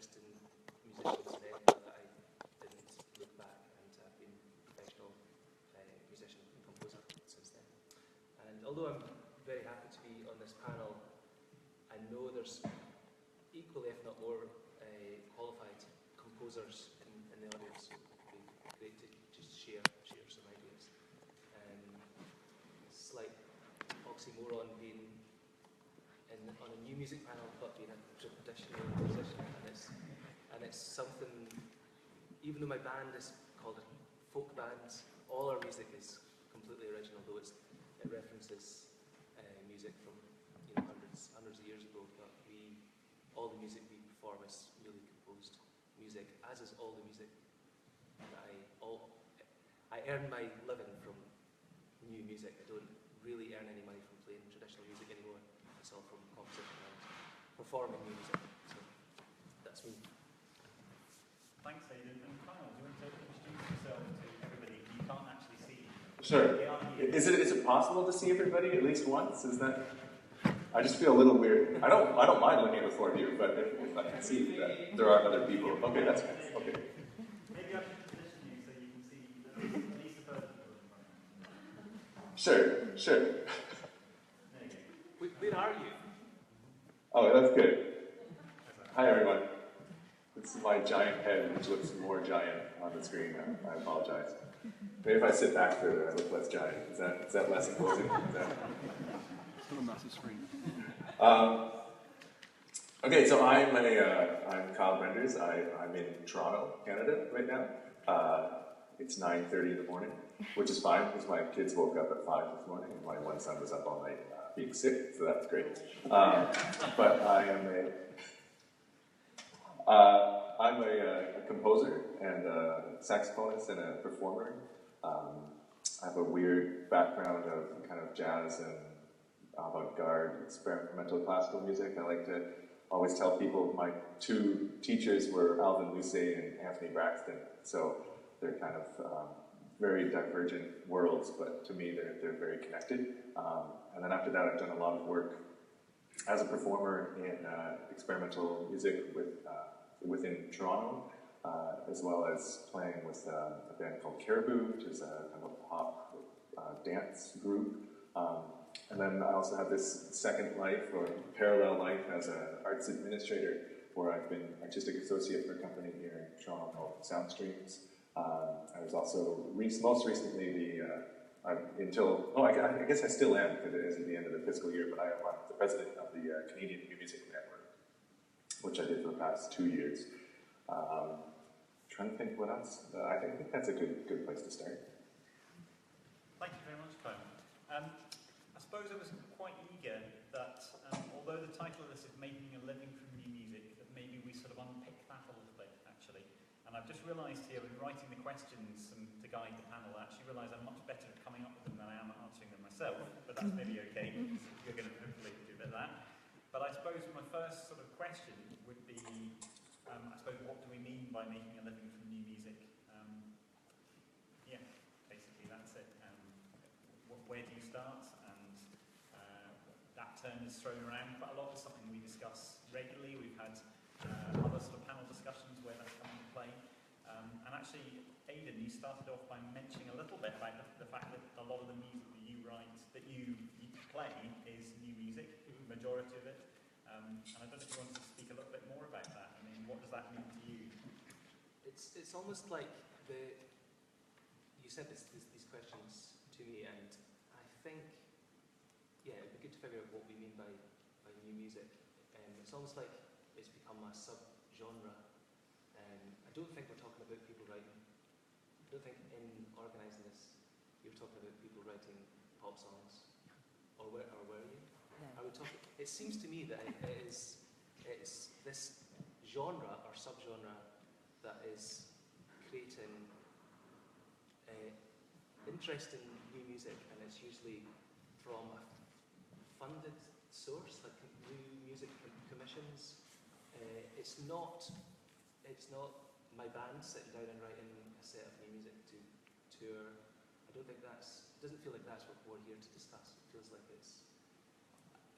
interesting musicians then that I didn't look back, and I've been a professional musician and composer since then. And although I'm very happy to be on this panel, I know there's equally, if not more, qualified composers in the audience. So it would be great to just share some ideas. Slight oxymoron being on a new music panel, but being a traditional musician, and it's something. Even though my band is called a folk band, all our music is completely original, though it references music from hundreds of years ago. But all the music we perform is newly composed music, as is all the music that I earn my living from new music. I don't really earn any money from playing traditional music anymore. It's all from composition and performing new music. So that's me. Thanks, Aidan. And Kyle, do you want to introduce yourself to everybody? You can't actually see you. Sure. Is it possible to see everybody at least once? Is that? I just feel a little weird. I don't mind looking at the four of you, but if I can see that there are other people, okay, that's nice. Okay. Maybe I should position you so you can see at least the person in front of you. Sure. There you go. Where are you? Oh, that's good. Hi, everyone. This is my giant head, which looks more giant on the screen. I apologize. Maybe if I sit back further, I look less giant. Is that less imposing? Still a massive screen. Okay, so I'm Kyle Brenders. I'm in Toronto, Canada right now. It's 9:30 in the morning, which is fine because my kids woke up at 5 this morning, and my one son was up all night being sick, so that's great. But I'm a composer and a saxophonist and a performer. I have a weird background of kind of jazz and avant-garde, experimental classical music. I like to always tell people my two teachers were Alvin Luce and Anthony Braxton, so they're kind of very divergent worlds, but to me they're very connected. And then after that, I've done a lot of work as a performer in experimental music within Toronto, as well as playing with a band called Caribou, which is a kind of a pop dance group. And then I also have this second life, or parallel life, as an arts administrator, where I've been artistic associate for a company here in Toronto called Soundstreams. I was also most recently I guess I still am, because it is at the end of the fiscal year, but I am the president of the Canadian New Music Network, which I did for the past 2 years. Trying to think what else. I think that's a good place to start. Thank you very much, Kyle. I suppose I was quite eager that, although the title of this is Making a Living from New Music, that maybe we sort of unpick that a little bit, actually. And I've just realised here, in writing the questions and to guide the panel, I actually realise I'm much better at coming up with them than I am at answering them myself, but that's maybe okay, because you're going to hopefully do a bit of that. But I suppose my first sort of question would be, I suppose, what do we mean by making a living from new music? Yeah, basically that's it. Where do you start? And that term is thrown around quite a lot. It's something we discuss regularly. We've had other sort of panel discussions where that's come into play. And actually, Aidan, you started off by mentioning a little bit about the fact that a lot of the music that you write, that you play, is new music, majority of it. And I don't know if you want to speak a little bit more about that. I mean, what does that mean to you? It's almost like you said these questions to me, and I think, yeah, it'd be good to figure out what we mean by new music. It's almost like it's become a sub-genre. I don't think we're talking about people writing. I don't think in organising this, you're talking about people writing pop songs, or were you? Yeah. It seems to me that it's this genre or sub-genre that is creating interesting new music, and it's usually from a funded source, like new music commissions. It's not my band sitting down and writing a set of new music to tour. I don't think it doesn't feel like that's what we're here to discuss. It feels like it's,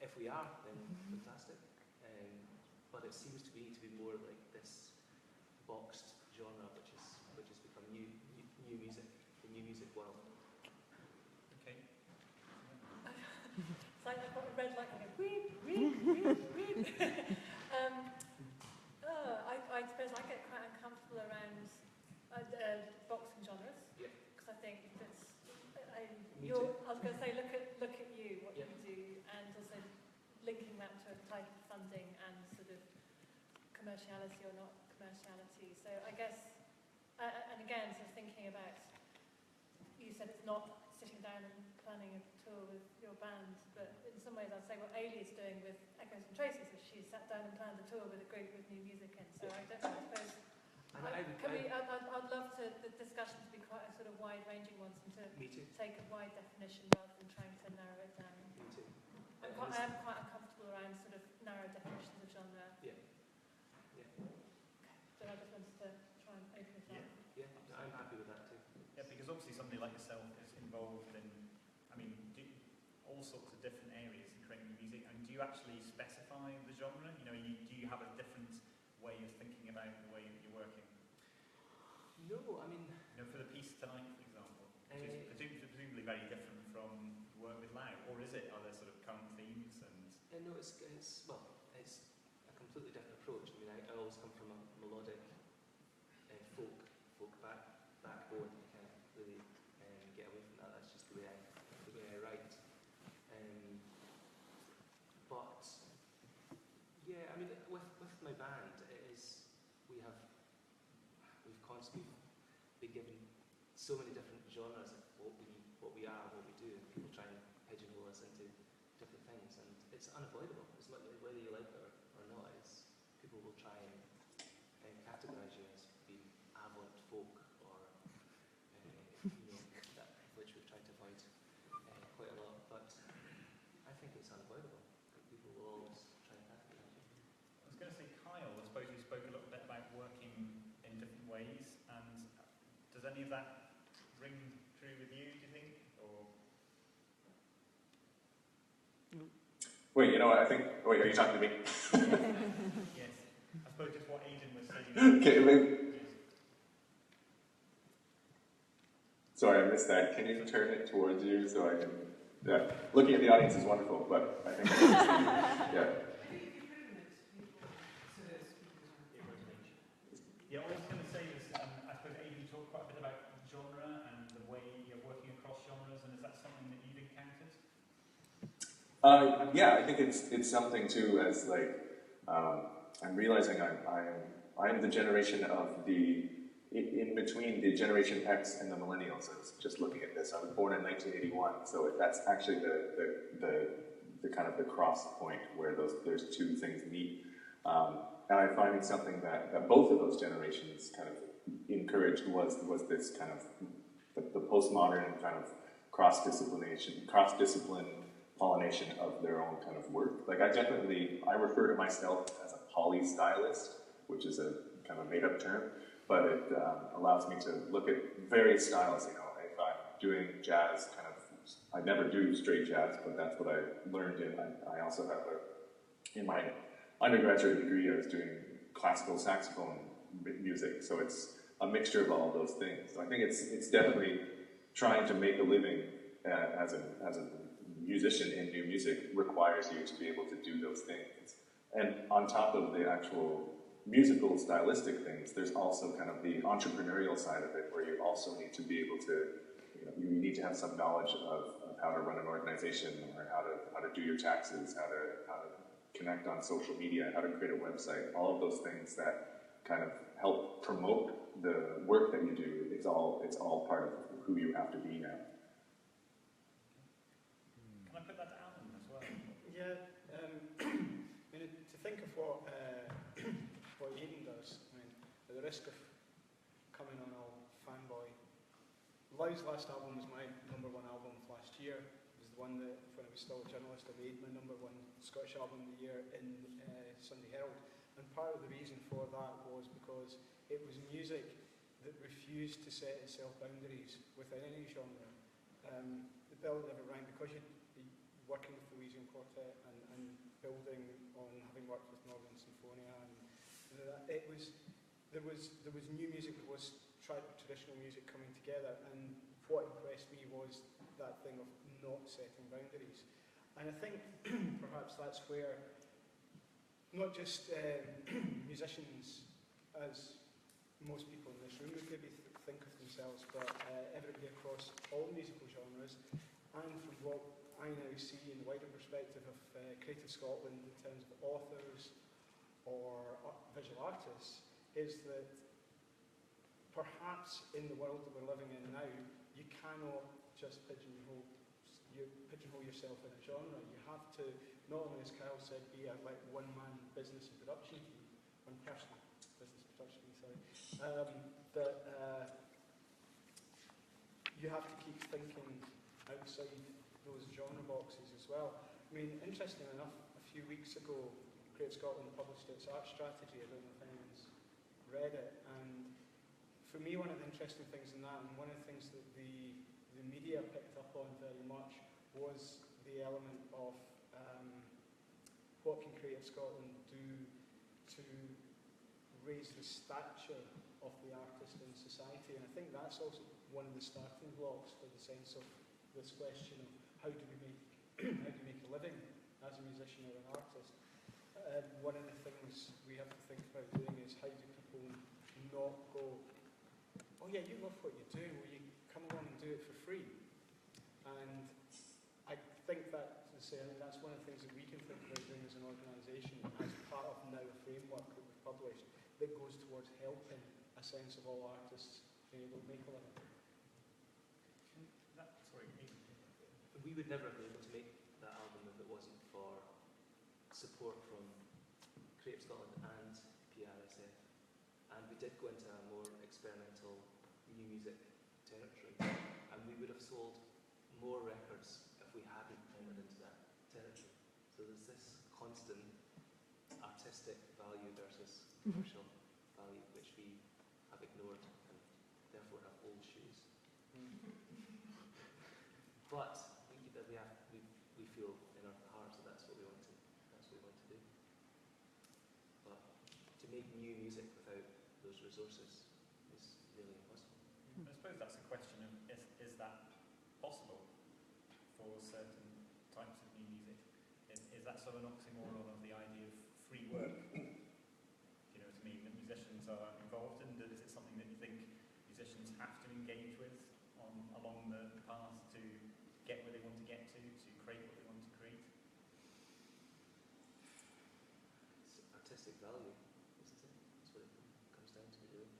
if we are, then fantastic. But it seems to me to be more like this boxed genre, which has become new music, the new music world. Okay. It's like I've got a red light going, read. I suppose I get quite uncomfortable around boxing genres, because I think that's. I was going to say, look at you, what you do, and also linking that to a type of funding and sort of commerciality or not commerciality. So I guess, and again, sort of thinking about, you said it's not sitting down and planning a tour with your band, but in some ways I'd say what Ailey is doing with Echoes and Traces is she sat down and planned a tour with a group with new music in. So I don't know, I suppose. I'd love the discussion to be quite a sort of wide-ranging ones and to take a wide definition rather than trying to narrow it down. Me too. I am quite uncomfortable around sort of narrow definitions of genre. Yeah. So I just wanted to try and open it up. Yeah, I'm happy with that too. Yeah, because obviously somebody like yourself is involved in, all sorts of different areas in creating music. And do you actually specify the genre? Do you have a different way of thinking about the way that you're working? No, for the piece tonight, for example, which is presumably very different from work with Lau, or is it? Are there sort of current themes and? No, it's a completely different approach. I always come from a melodic folk backbone. I can't really get away from that. That's just the way I write. But yeah, with my band, we've constantly been given so many different genres of what we are, what we do, and people try and pigeonhole us into different things, and it's unavoidable. It's whether you like it or not. People will try and categorise you as being avant folk or that, which we've tried to avoid quite a lot. But I think it's unavoidable. People will always try and categorise you. I was going to say, Kyle, I suppose you spoke a little bit about working in different ways, and does any of that ring true with you, do you think? Or Wait, wait, are you talking to me? yes. I suppose just what Aidan was saying. Okay, sorry, I missed that. Can you turn it towards you so I can... Yeah, looking at the audience is wonderful, but I think... yeah. Yeah, what I was going to say is, I suppose Aidan, you talked quite a bit about genre and the way you're working across genres, and is that something that you've encountered? Yeah, I think it's something too. As I'm realizing I'm the generation of in between the Generation X and the Millennials. I was just looking at this. I was born in 1981, so that's actually the kind of the cross point where there's two things meet. And I'm finding something that both of those generations kind of encouraged was this kind of the postmodern kind of cross-discipline pollination of their own kind of work. I refer to myself as a polystylist, which is a kind of made-up term, but it allows me to look at various styles. If I'm doing jazz, I never do straight jazz, but that's what I learned in. I also have in my undergraduate degree, I was doing classical saxophone music, so it's a mixture of all those things. So I think it's definitely trying to make a living as a musician in new music requires you to be able to do those things. And on top of the actual musical stylistic things, there's also kind of the entrepreneurial side of it, where you also need to be able to, you need to have some knowledge of how to run an organization, or how to do your taxes, how to connect on social media, how to create a website, all of those things that kind of help promote the work that you do. It's all part of who you have to be now. Can I put that to Alan as well? Yeah, to think of what Aidan does, at the risk of coming on all fanboy, Lau's last album was my #1 album of last year. It was the one that, when I was still a journalist, I made my #1 Scottish album of the year in Sunday Herald. And part of the reason for that was because it was music that refused to set itself boundaries within any genre. The bell never rang, because you're working with the Louisian Quartet and building on having worked with Northern Symphonia, and there was new music, there was traditional music coming together, and what impressed me was that thing of not setting boundaries. And I think perhaps that's where not just musicians, as most people in this room would maybe think of themselves, but everybody across all musical genres, and from what I now see in the wider perspective of Creative Scotland in terms of authors or visual artists, is that perhaps in the world that we're living in now, you cannot just pigeonhole yourself in a genre. You have to, not only, as Kyle said, be a one-man business and production team, one-person business and production team, sorry, you have to keep thinking outside those genre boxes as well. I mean, interestingly enough, a few weeks ago, Creative Scotland published its art strategy. I don't know if anyone's read it. And for me, one of the interesting things in that, and one of the things that the media picked up on very much, was the element of what can Creative Scotland do to raise the stature of the artist in society. And I think that's also one of the starting blocks for the sense of this question of how do we make a living as a musician or an artist. One of the things we have to think about doing is how do people not go, oh yeah, you love what you do, will you come along and do it for free? And I think that, that's one of the things that we can think about doing as an organisation, as part of now a framework that we've published that goes towards helping a sense of all artists being able to make a living. We would never have been able to make that album if it wasn't for support from Creative Scotland and PRSF. And we did go into a more experimental new music territory, and we would have sold more records if we hadn't entered into that territory. So there's this constant artistic value versus commercial value, which we have ignored and therefore have old shoes. But we feel in our hearts that that's what we want to do. But to make new music without those resources is really impossible. I suppose that's a question of is that possible for certain types of new music? Is that sort of an oxymoron of the idea of free work? You know what I mean? That musicians are involved in, is it something that you think musicians have to engage with along the path to get where they want to get to create what they want to create? It's artistic value, isn't it? That's what it comes down to, really.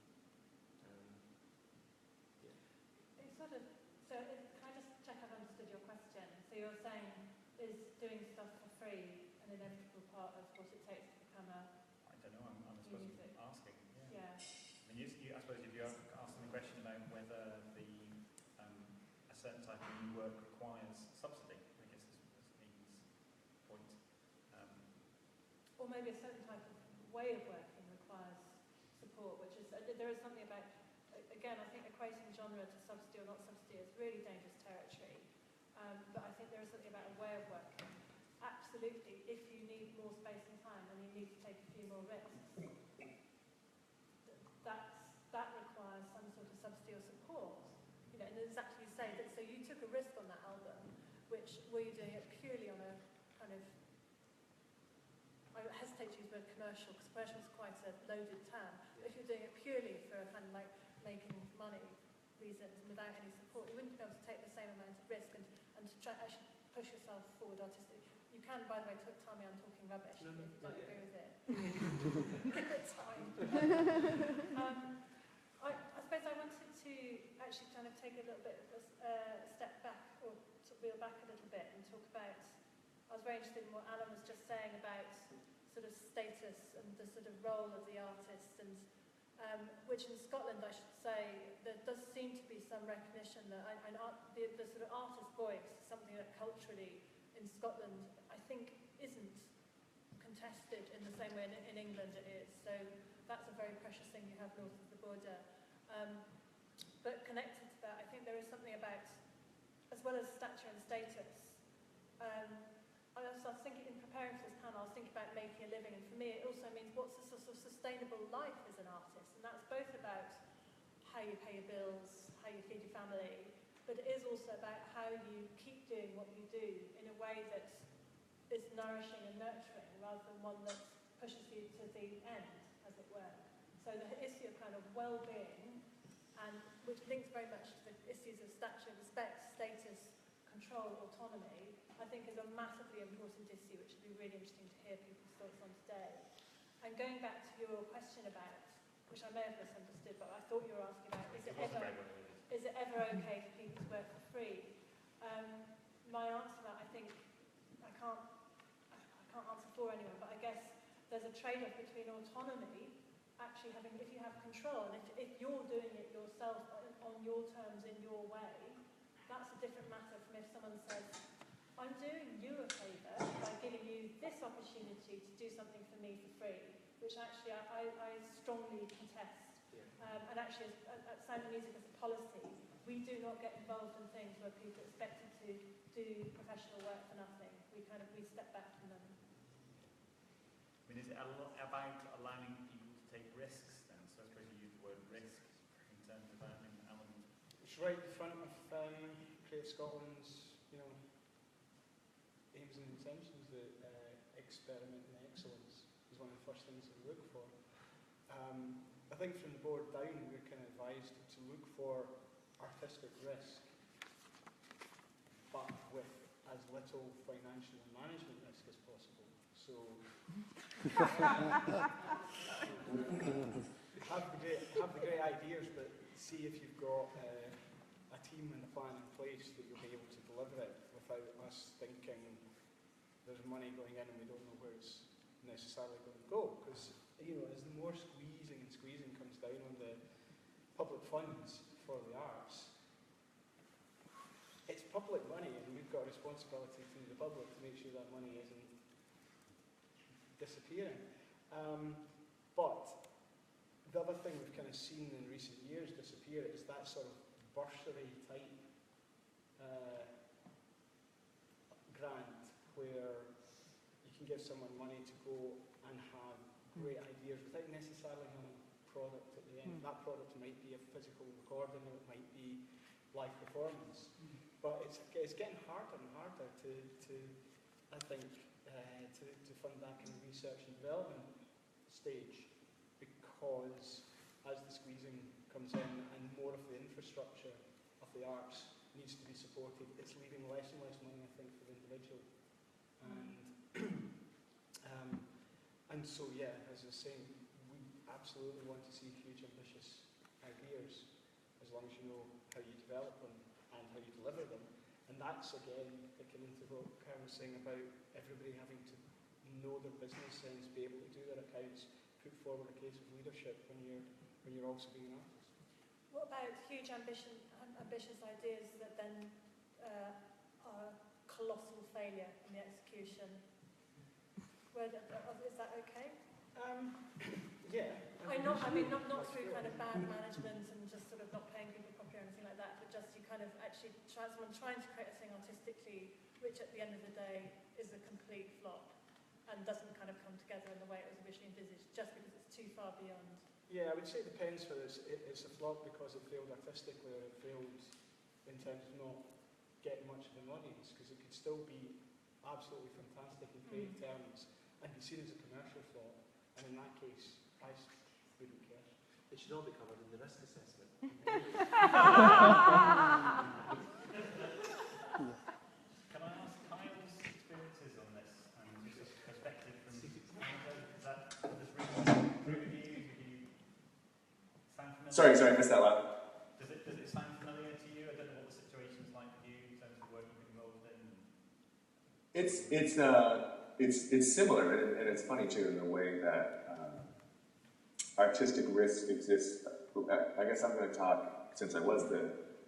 It's sort of, can I just check I've understood your question? So you're saying, is doing stuff for free an inevitable part of what it takes to become a... I don't know, I'm supposed to be asking. Yeah. I mean, I suppose if you're asking the question about whether a certain type of new work requires subsidy, I guess is Aidan's point. Or maybe a certain type of way of working requires support, which is, there is something about, again, I think equating genre to subsidy or not subsidy is really dangerous territory. But I think there is something about a way of working. Absolutely, if you need more space and time and you need to take a few more risks, that requires some sort of subsidy or support. You know, and exactly you say that. So you took a risk on that album, which were you doing it purely on a kind of, I hesitate to use the word commercial because commercial is quite a loaded term. But if you're doing it purely for a kind of like making money reasons and without any support, you wouldn't be able to take the same amount of risk and to try actually push yourself forward artistically. You can, by the way, tell me I'm talking rubbish if you don't agree with it. It's fine. I suppose I wanted to actually kind of take a little bit of a step back, or to reel back a little bit and talk about, I was very interested in what Alan was just saying about sort of status and the sort of role of the artist, and which in Scotland, I should say, there does seem to be some recognition that the sort of artist voice, something that culturally in Scotland, I think, isn't contested in the same way in England it is. So that's a very precious thing you have north of the border. But connected to that, I think there is something about, as well as stature and status, was thinking, in preparing for this panel, I was thinking about making a living, and for me it also means what's a sort of sustainable life as an artist, and that's both about how you pay your bills, how you feed your family, but it is also about how you keep doing what you do in a way that is nourishing and nurturing rather than one that pushes you to the end, as it were. So the issue of kind of well-being, and which links very much to the issues of stature, respect, status, control, autonomy, I think is a massively important issue, which would be really interesting to hear people's thoughts on today. And going back to your question about, which I may have misunderstood, but I thought you were asking about, is it ever okay for people to work for free? My answer to that, I think, I can't answer for anyone, but I guess there's a trade-off between autonomy, actually having, if you have control, and if you're doing it yourself on your terms in your way, that's a different matter from if someone says, I'm doing you a favour by giving you this opportunity to do something for me for free, which actually I strongly contest. And actually, at Sound of Music as a policy, we do not get involved in things where people are expected to do professional work for nothing. We step back from them. I mean, is it about allowing people to take risks then? So I suppose you use the word risk in terms of earning an element. It's right in front of Creative Scotland's, aims and intentions, that experiment in excellence is one of the first things that we look for. I think from the board down, we're kind of advised to look for artistic risk, but with as little financial and management risk as possible. So have the great ideas, but see if you've got a team and a plan in place that you'll be able to deliver it without us thinking there's money going in and we don't know where it's necessarily going to go. Because as the more squeezing comes down on the public funds for the arts, it's public money, and we've got a responsibility to the public to make sure that money isn't disappearing. But the other thing we've kind of seen in recent years disappear is that sort of bursary type grant where you can give someone money to go and have great ideas without necessarily having a product at the end. That product might be a physical recording, or it might be live performance. But it's getting harder and harder to fund that kind of research and development stage, because as the squeezing comes in and more of the infrastructure of the arts needs to be supported, it's leaving less and less money, I think, for the individual. And so, yeah, as I was saying, we absolutely want to see huge, ambitious ideas, as long as you know how you develop them and how you deliver them. And that's, again, looking into what Kyle was saying about everybody having to know their business sense, be able to do their accounts, put forward a case of leadership when you're also being an artist. What about huge ambitious ideas that then are a colossal failure in the execution? Is that okay? Yeah. Not through kind of bad management and just sort of not paying people properly or anything like that, but just you kind of actually someone trying to create a thing artistically, which at the end of the day is a complete flop and doesn't kind of come together in the way it was originally envisaged, just because it's too far beyond. Yeah, I would say it depends whether it's a flop because it failed artistically or it failed in terms of not getting much of an audience, because it could still be absolutely fantastic in creative terms and be seen as a commercial flop, and in that case, I wouldn't care. It should all be covered in the risk assessment. Can I ask Kyle's experiences on this and just perspective from Canada? Is that just really you? Do you sound familiar? Sorry, I missed that last. Does it sound familiar to you? I don't know what the situation's like for you in terms of work you've been involved in. It's similar, and it's funny too in the way that artistic risk exists. I guess I'm going to talk, since I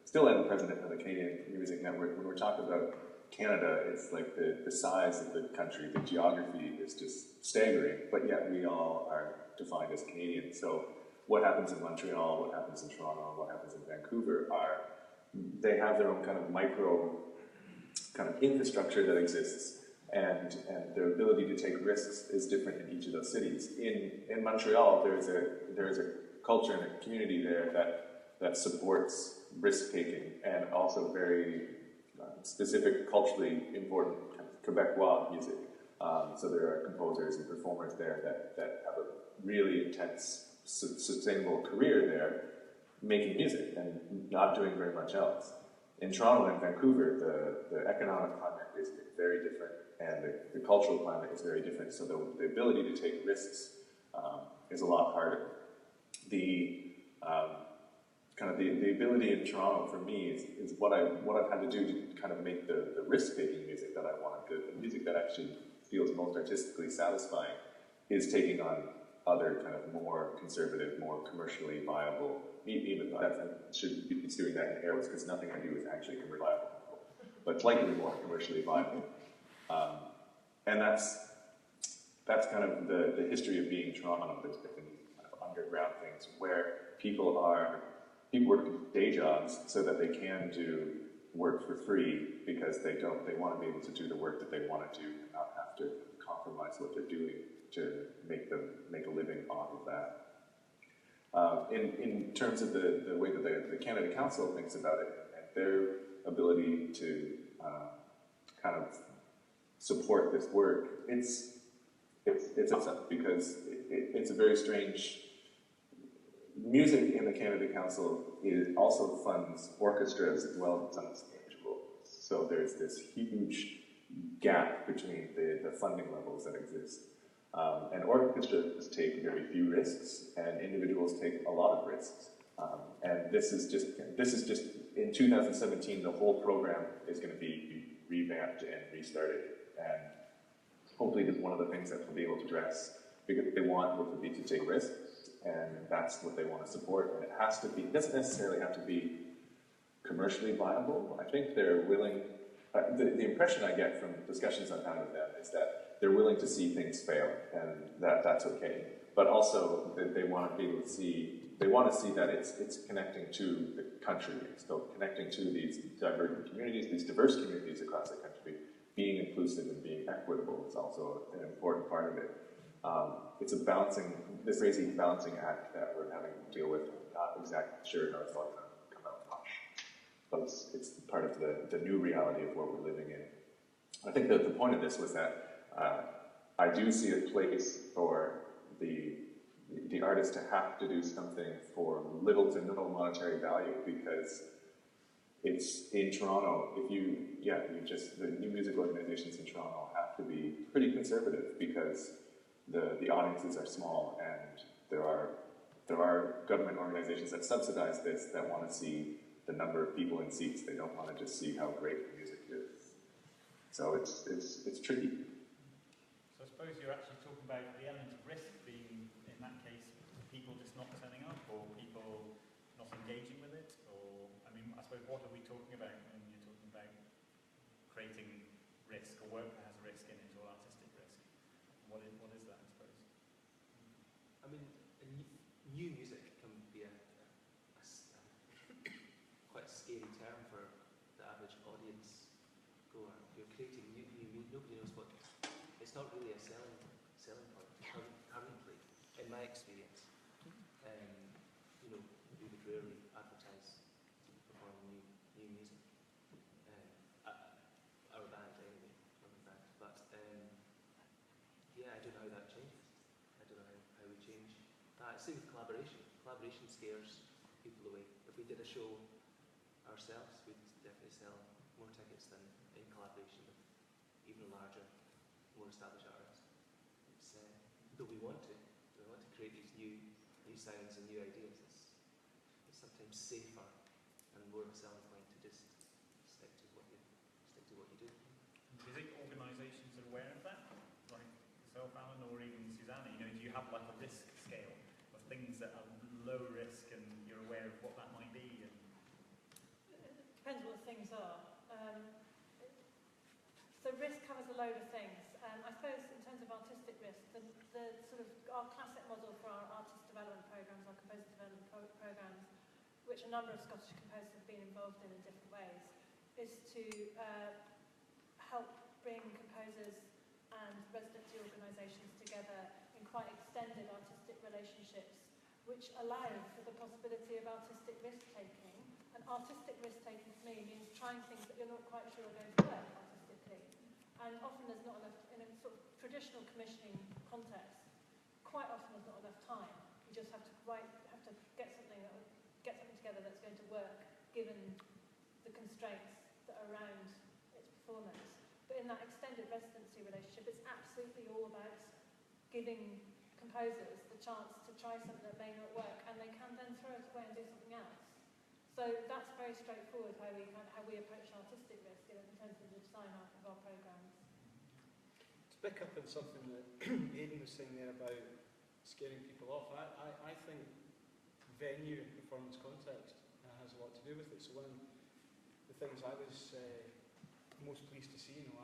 still am the president of the Canadian Music Network. When we're talking about Canada, it's like the size of the country, the geography is just staggering, but yet we all are defined as Canadian. So what happens in Montreal, what happens in Toronto, what happens in Vancouver they have their own kind of micro kind of infrastructure that exists. and their ability to take risks is different in each of those cities. In Montreal, there is a culture and a community there that supports risk-taking and also very specific, culturally important kind of Quebecois music. So there are composers and performers there that have a really intense, sustainable career there making music and not doing very much else. In Toronto and Vancouver, the economic climate is very different and the cultural climate is very different, so the ability to take risks is a lot harder. The ability in Toronto for me is what I've had to do to kind of make the risk-taking music that I want, the music that actually feels most artistically satisfying, is taking on other kind of more conservative, more commercially viable, even though I should be doing that in airways because nothing I do is actually commercially viable, but slightly more commercially viable. And that's kind of the history of being Toronto. There's different kind of underground things where people work day jobs so that they can do work for free because they want to be able to do the work that they want to do and not have to compromise what they're doing to make a living off of that. In terms of the way that the Canada Council thinks about it and their ability to kind of support this work, it's upset because it's a very strange. Music in the Canada Council also funds orchestras as well as unstage roles. So there's this huge gap between the funding levels that exist. And orchestras take very few risks, and individuals take a lot of risks. And this is just in 2017, the whole program is going to be revamped and restarted. And hopefully this is one of the things that we'll be able to address, because they want work to take risks, and that's what they want to support. And it doesn't necessarily have to be commercially viable. I think they're willing, the impression I get from discussions I've had with them is that they're willing to see things fail, and that's okay. But also, they want to be able to see, they want to see that it's connecting to the country, so connecting to these divergent communities, these diverse communities across the country. Being inclusive and being equitable is also an important part of it. It's this crazy balancing act that we're having to deal with. I'm not exactly sure how it's all going to come out much, but it's part of the new reality of what we're living in. I think that the point of this was that I do see a place for the artist to have to do something for little to no monetary value, because it's in Toronto. The new music organizations in Toronto have to be pretty conservative because the audiences are small, and there are government organizations that subsidize this that want to see the number of people in seats. They don't want to just see how great the music is. So it's tricky. So I suppose you're actually talking about the element of risk being, in that case, people just not turning up, or people not engaging with it, or, I mean, I suppose what are we talking about when you're talking about creating risk, or work that has risk in it, or artistic risk? What is that, I suppose? I mean, new music can be quite a scary term for the average audience goer. You're creating new music, nobody knows what. It's not really a selling point currently, in my experience. We would rarely advertise performing new music. Our band, anyway, not my band. But I don't know how that changes. I don't know how we change that. Same with collaboration. Collaboration scares people away. If we did a show ourselves, we'd definitely sell more tickets than in collaboration with even larger, more established artists. Though we want to create these new sounds and new ideas. It's sometimes safer and more of a selling point to just stick to what you do. Do you think organisations are aware of that? Like yourself, Alan, or even Susanna? Do you have like a risk scale of things that are low risk and you're aware of what that might be? And it depends what the things are. So risk covers a load of things. I suppose in terms of artistic risk, the sort of our classic model for our artist development programmes, our composer development programmes, which a number of Scottish composers have been involved in different ways, is to help bring composers and residency organisations together in quite extended artistic relationships, which allow for the possibility of artistic risk-taking. And artistic risk-taking for me means trying things that you're not quite sure are going to work artistically. And often there's not enough, in a sort of traditional commissioning context, quite often there's not enough time. You just have to get something together that's going to work, given the constraints that are around its performance. But in that extended residency relationship, it's absolutely all about giving composers the chance to try something that may not work, and they can then throw it away and do something else. So that's very straightforward how we approach artistic risk in terms of the design of our programmes. To pick up on something that Aidan was saying there about scaring people off, I think venue and performance context has a lot to do with it. So one of the things I was most pleased to see in the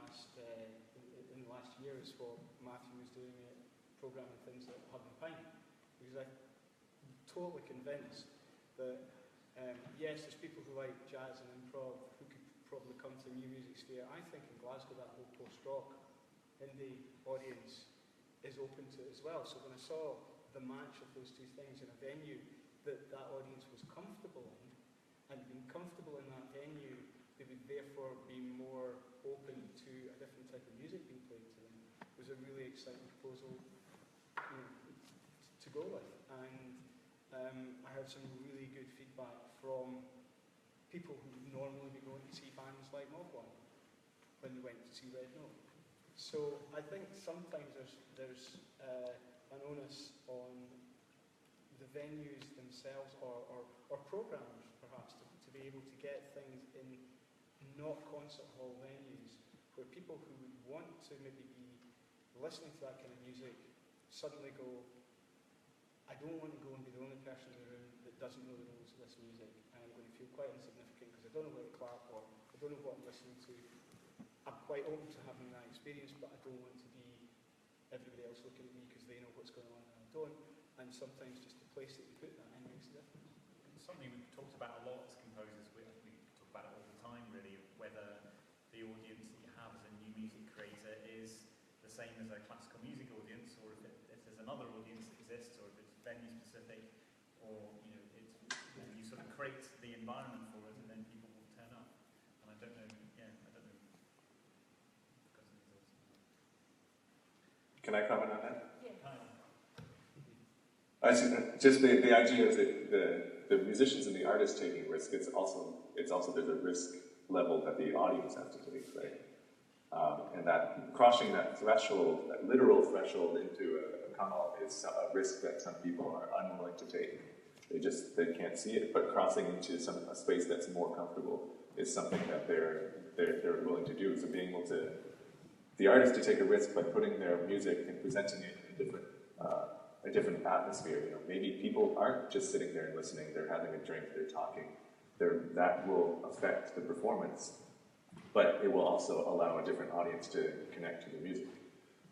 last year is what Matthew was doing at programming things like Hub and Pine, because I'm totally convinced that yes, there's people who like jazz and improv who could probably come to the new music sphere. I think in Glasgow that whole post-rock indie audience is open to it as well. So when I saw the match of those two things in a venue that audience was comfortable in, and being comfortable in that venue, they would therefore be more open to a different type of music being played to them, was a really exciting proposal to go with. And I heard some really good feedback from people who would normally be going to see bands like Mogwai when they went to see Red Note. So I think sometimes there's an onus on the venues themselves or programmers perhaps to be able to get things in not concert hall venues where people who would want to maybe be listening to that kind of music suddenly go, I don't want to go and be the only person in the room that doesn't know the rules of this music, and I'm going to feel quite insignificant because I don't know where to clap or I don't know what I'm listening to. I'm quite open to having that experience, but I don't want to be everybody else looking at me because they know what's going on and I don't. And sometimes just the place that you put that in makes a difference. It's something we've talked about a lot as composers. We talk about it all the time, really, of whether the audience that you have as a new music creator is the same as a classical music audience, or if there's another audience that exists, or if it's venue specific, or you sort of create the environment for it, and then people will turn up. And I don't know. Can I comment on that? Yeah. Just the idea is that the musicians and the artists taking risk, it's also there's a risk level that the audience has to take, right? And that crossing that threshold, that literal threshold into a tunnel is a risk that some people are unwilling to take. They can't see it, but crossing into a space that's more comfortable is something that they're willing to do. So being able to, the artist to take a risk by putting their music and presenting it in a different atmosphere. Maybe people aren't just sitting there and listening; they're having a drink, they're talking. That will affect the performance, but it will also allow a different audience to connect to the music.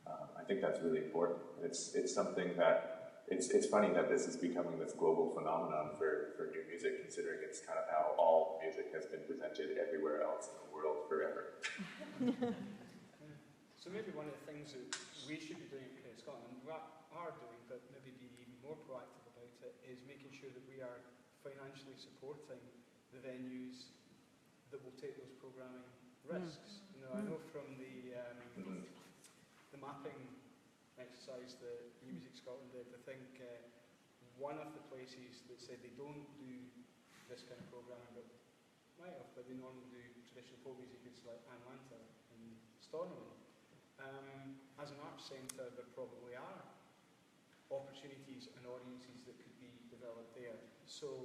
I think that's really important. It's something that it's funny that this is becoming this global phenomenon for new music, considering it's kind of how all music has been presented everywhere else in the world forever. So maybe one of the things that we should be doing in Scotland, we are doing, but maybe be even more proactive about it, is making sure that we are financially supporting the venues that will take those programming risks. I know from the mapping exercise that New Music Scotland did, I think one of the places that said they don't do this kind of programming, but they normally do traditional folk music, it's like Atlanta and Stornoway. As an arts centre, there probably are opportunities and audiences that could be developed there. So,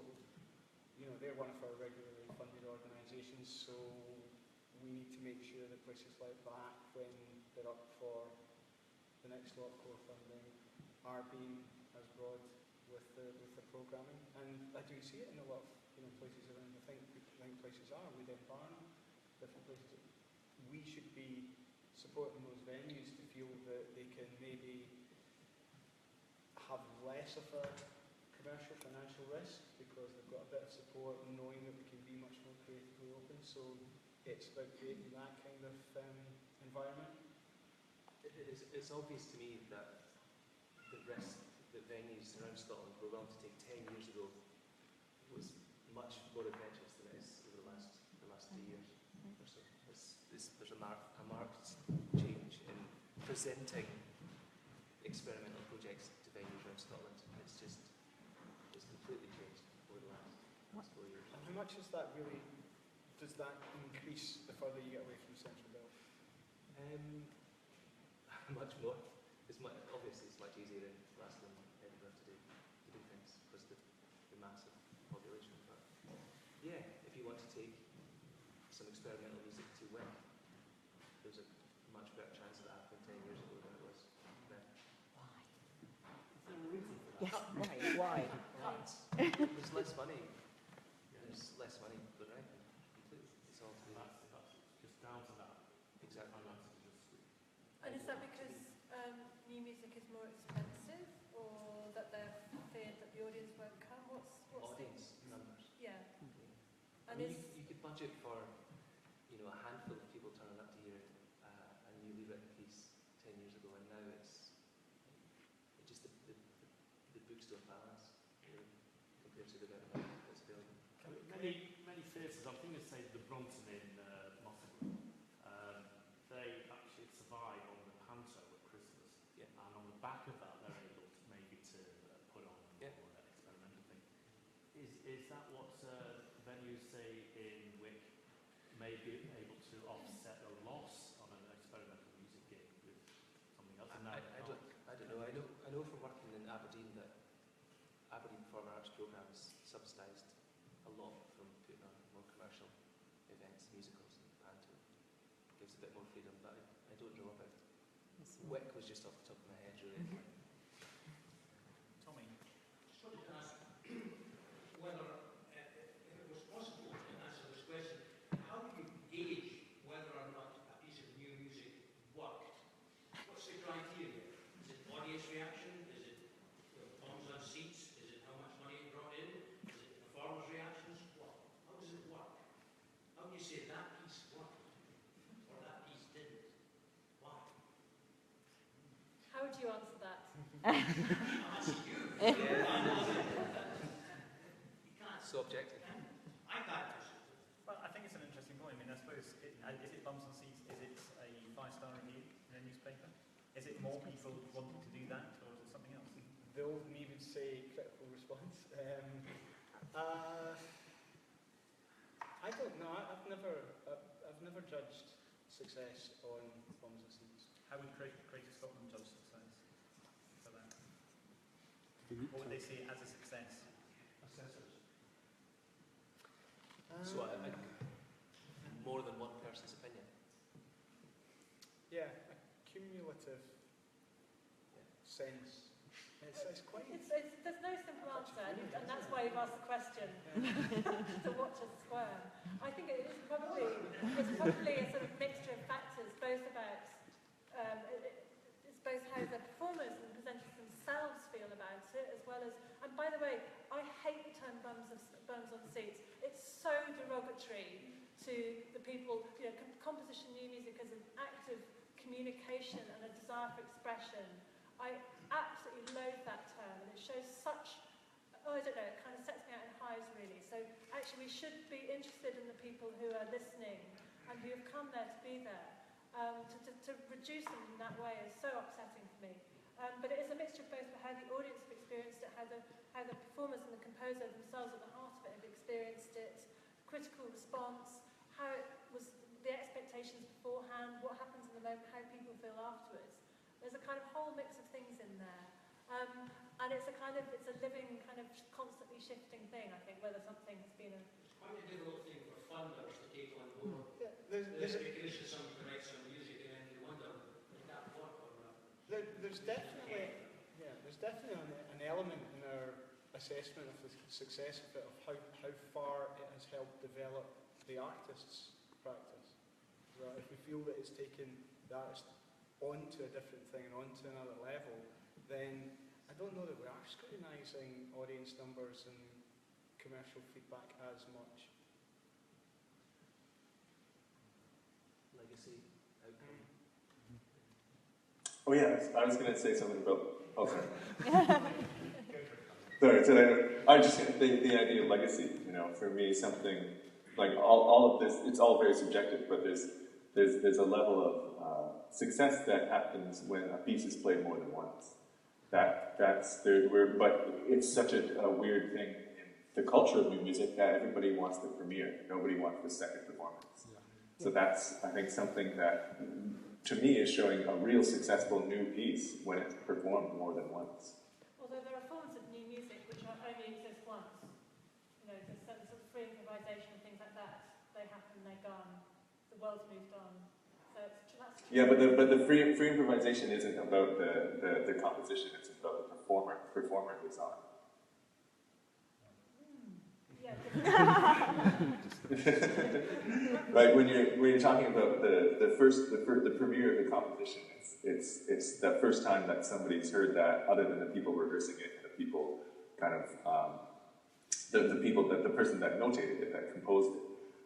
they're one of our regularly funded organisations, so we need to make sure that places like that, when they're up for the next lot of core funding, are being as broad with the programming. And I do see it in a lot of places around. I think places are, within Barna, different places. We should be supporting those venues to feel that they can maybe have less of a commercial financial risk because they've got a bit of support, knowing that we can be much more creatively open. So it's about creating that kind of environment? It's obvious to me that the risk that venues around Scotland were willing to take 10 years ago was much more adventurous than it is over the last 3 years or so. There's a marked change in presenting experimental projects to venues around Scotland. It's completely changed over the last 4 years. And how much does that increase the further you get away from central belt? Much more. Obviously, it's much easier in Glasgow and Edinburgh to do things because of the massive population. But yeah, if you want to take some experimental music to Wick, there's a much better chance of that happening 10 years ago than it was then. Why? Is there a reason for that? Yes, why? There's less money. There's less money than anything. Completely. It's all to do. That's just down to that. Exactly. And is that because new music is more expensive, or that they're feared that the audience won't come? What's Audience numbers. Yeah. I And mean, is you could budget for, a handful of people turning up to hear a newly written piece 10 years ago, and now it's just the books don't balance compared to the amount of money that's available. Many theatres, I'm thinking of say the Bronson in Moscow, they actually survive on the panto at Christmas, and on the back of that they're able to maybe to put on more experimental thing. Is that what venues say in Wick may be able to offset a loss on an experimental music gig with something else? I don't know. I know from working in Aberdeen that Aberdeen Performing Arts Programmes subsidised a lot from putting on more commercial events, musicals and panto. Gives a bit more freedom, but I don't know about Wick was just off the top of my head really. Tommy? Just wanted to ask whether, if it was possible to answer this question, how do you gauge whether or not a piece of new music worked? What's the criteria? Is it audience reaction? Is it bombs on seats? Is it how much money it brought in? Is it performers' reactions? What? How does it work? How do you say that piece worked or that piece didn't? Why? how would you answer that? I'm asking you. You can't. So objective. I can't answer. Well, I think it's an interesting point. I mean, I suppose, is it bums on seats? Is it a 5-star review in a newspaper? Is it more people wanting to do that, or is it something else? The old me would say critical response. I don't know. I've never judged success on bombs and seats. How would Creative Scotland judge success for that? What would they see as a success? Assessors. So more than one person's opinion. Yeah, a cumulative sense. It's quite. There's no simple answer, and that's why you've asked the question to watch us squirm. I think it's probably a sort of mixture of factors, both about it's both how the performers and the presenters themselves feel about it, as well as. And by the way, I hate the term bums on seats. It's so derogatory to the people. Composition new music as an act of communication and a desire for expression. I absolutely loathe that term, and it shows such, I don't know, it kind of sets me out in hives really. So actually we should be interested in the people who are listening and who have come there to be there. To reduce them in that way is so upsetting for me. But it is a mixture of both how the audience have experienced it, how the performers and the composer themselves at the heart of it have experienced it, critical response, how it was the expectations beforehand, what happens in the moment, how people feel afterwards. There's a kind of whole mix of things in there. And it's a living, kind of constantly shifting thing, I think, whether something has been a... It's quite a difficult thing for funders to take on board. Yeah, They commission someone to write some music and then they wonder, did that work or not? there's definitely an element in our assessment of the success of it, of how far it has helped develop the artist's practice. Well, if we feel that it's taken the artist onto a different thing and onto another level, then I don't know that we are scrutinising audience numbers and commercial feedback as much. Legacy, outcome. Oh yeah, I was going to say something about. Oh, sorry. Sorry. So I was just going to think the idea of legacy. You know, for me, something like all of this. It's all very subjective, but there's a level of success that happens when a piece is played more than once. That's there. But it's such a weird thing in the culture of new music that everybody wants the premiere. Nobody wants the second performance. Yeah. So that's, I think, something that, to me, is showing a real successful new piece when it's performed more than once. Although there are forms of new music which only exist once. You know, there's sort of free improvisation and things like that. They happen, they're gone. The world's moved on. So that's true. Yeah, but the free improvisation isn't about the composition. It's about the performer who's on. Right, when you're talking about the premiere of the composition, it's the first time that somebody's heard that, other than the people rehearsing it, and the people kind of the person that notated it, that composed it.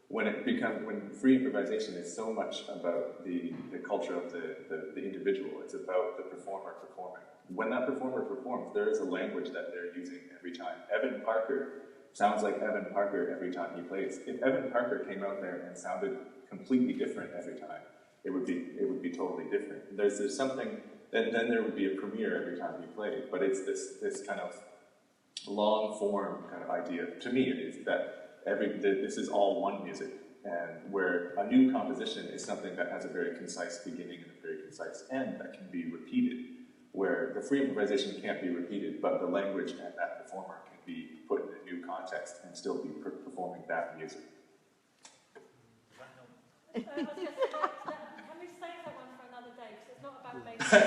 When free improvisation is so much about the culture of the individual, it's about the performer performing. When that performer performs, there is a language that they're using every time. Evan Parker sounds like Evan Parker every time he plays. If Evan Parker came out there and sounded completely different every time, it would be totally different. There's something, then there would be a premiere every time he played. But it's this kind of long form kind of idea. To me, it is that this is all one music, and where a new composition is something that has a very concise beginning and a very concise end that can be repeated. Where the free improvisation can't be repeated, but the language and that performer can be put in a new context and still be performing that music. Can we save that one for another day? Because it's not about making but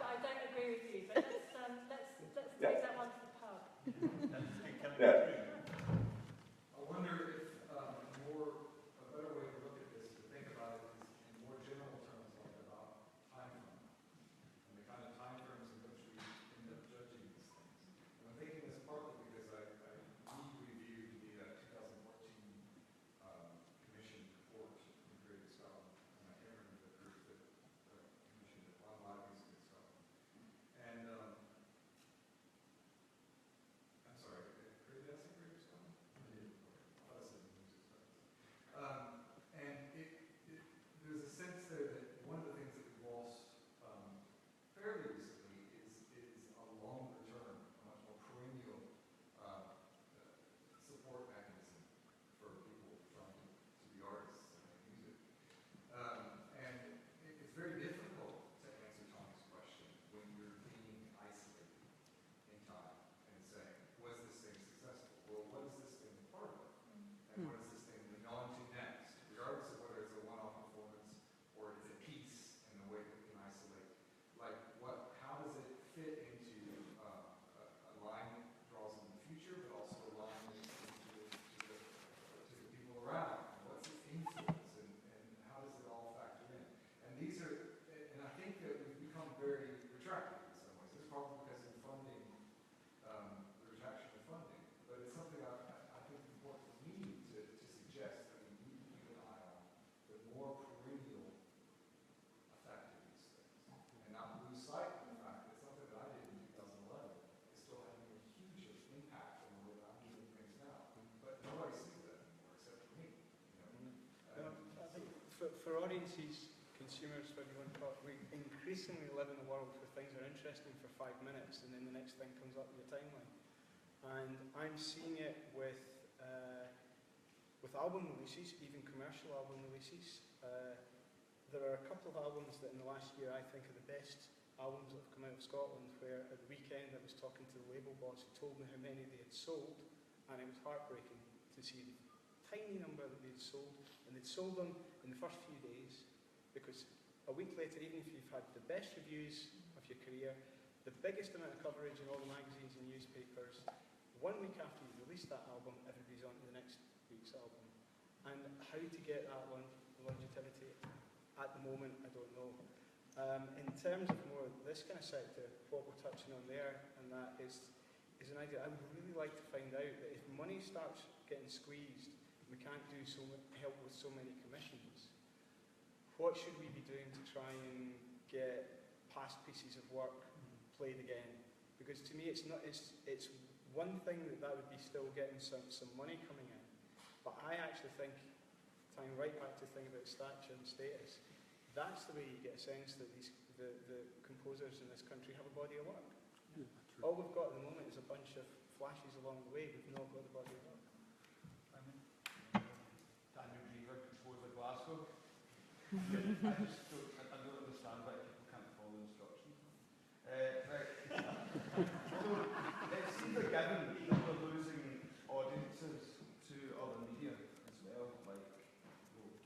I don't agree with you. But let's take that one to the pub. Yeah. I wonder if a better way to look at this, to think about it, is in more general terms, like about time frame, and the kind of time frames in which we end up judging these things. And I'm thinking this partly because I reviewed the 2014 commission report from Creative Scotland, and I can't remember the group that commissioned it, on live music in Scotland. And I'm sorry, did I say Creative Scotland? I did. Okay. I thought I said music studies. And there's a sense there that one of the things that we've lost fairly recently is a longer term, a much more perennial support mechanism for people trying to be artists and make music. And it's very difficult to answer Tom's question when you're being isolated in time and saying, was this thing successful? Well, what is this thing part of? And what is this thing moving on to next? Regardless of whether it's a one-off performance or it's a piece in the way that we can isolate. Like, how does it fit into a line that draws in the future, but also a line that to the people around? And what's its influence, and how does it all factor in? And I think that we've become very retractive in some ways. It's probably because of funding, the retraction of funding, but it's something I think is important for me to suggest that we need to keep an eye on the more perennial effect of these things, and not lose sight of the fact that something that I did in 2011 is still having a huge impact on the way that I'm doing things now. But nobody sees that anymore except for me. I think for audiences, consumers, whatever you want to call it, we increasingly live in a world where things are interesting for 5 minutes and then the next thing comes up in your timeline. And I'm seeing it with album releases, even commercial album releases. There are a couple of albums that in the last year I think are the best albums that have come out of Scotland, where at the weekend I was talking to the label boss who told me how many they had sold, and it was heartbreaking to see the tiny number that they'd sold, and they'd sold them in the first few days, because a week later, even if you've had the best reviews of your career, the biggest amount of coverage in all the magazines and newspapers, 1 week after you release that album, everybody's on to the next week's album. And how to get that longevity at the moment, I don't know. In terms of more this kind of sector, what we're touching on there, and that is an idea I would really like to find out, that if money starts getting squeezed, we can't do help with so many commissions, what should we be doing to try and get past pieces of work played again. Because to me, it's one thing that would be still getting some money coming in. But I actually think, tying right back to the thing about stature and status, that's the way you get a sense that the composers in this country have a body of work. Yeah, All we've got at the moment is a bunch of flashes along the way. We've not got a body of work. Daniel Greenberg, composer, Glasgow. I don't understand why people can't follow instructions. Right. So it seems like given that we're losing audiences to other media as well, like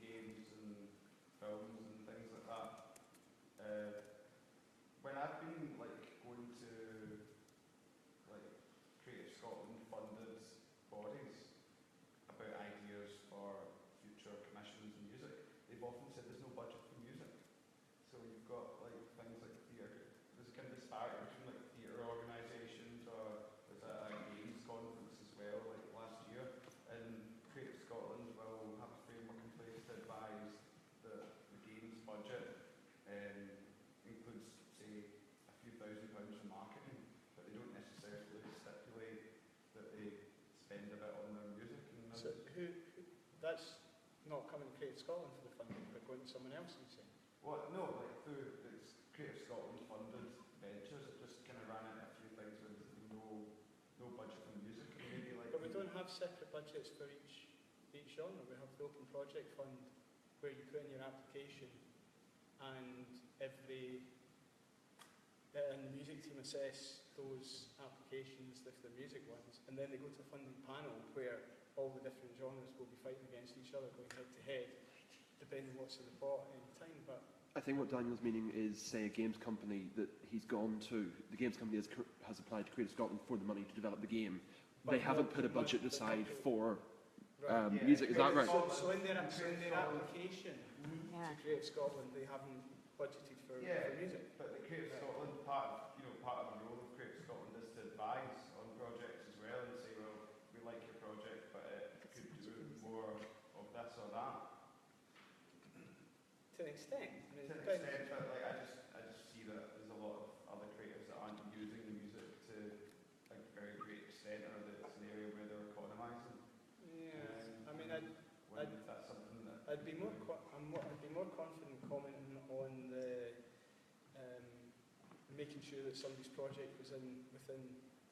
games and films and things like that. When I've been going to Creative Scotland funded bodies about ideas for future commissions in music, they've often said there's no budget for music. So you've got things like theatre. There's a kind of disparity between theatre organisations, or there's a games conference as well, last year. And Creative Scotland will have a framework in place to advise the games budget includes, say, a few £1,000s for marketing, but they don't necessarily stipulate that they spend a bit on their music. And So that's not coming to Creative Scotland for the funding, but going to someone else, you say? Well, no, through it's Creative Scotland funded ventures, it just kind of ran into a few things with no budget for music. And maybe But we don't have separate budgets for each genre. We have the Open Project Fund where you put in your application and the music team assess those applications if they're music ones, and then they go to a funding panel where all the different genres will be fighting against each other, going head to head, depending what's in the pot at any time. But I think what Daniel's meaning is, say, a games company that he's gone to, the games company has applied to Creative Scotland for the money to develop the game. They haven't put a budget aside for music, is that right? So in their application to Creative Scotland, they haven't budgeted for music. But the Creative Scotland part of the role of Creative Scotland is to advise on projects as well and say, well, we like your project, but it could do more of this or that. To an extent. To an extent, but I just see that there's a lot of other creatives that aren't using the music to a very great extent, or that it's an area where they're economising. Yeah, That's something that I'd be more confident commenting on the making sure that somebody's project was within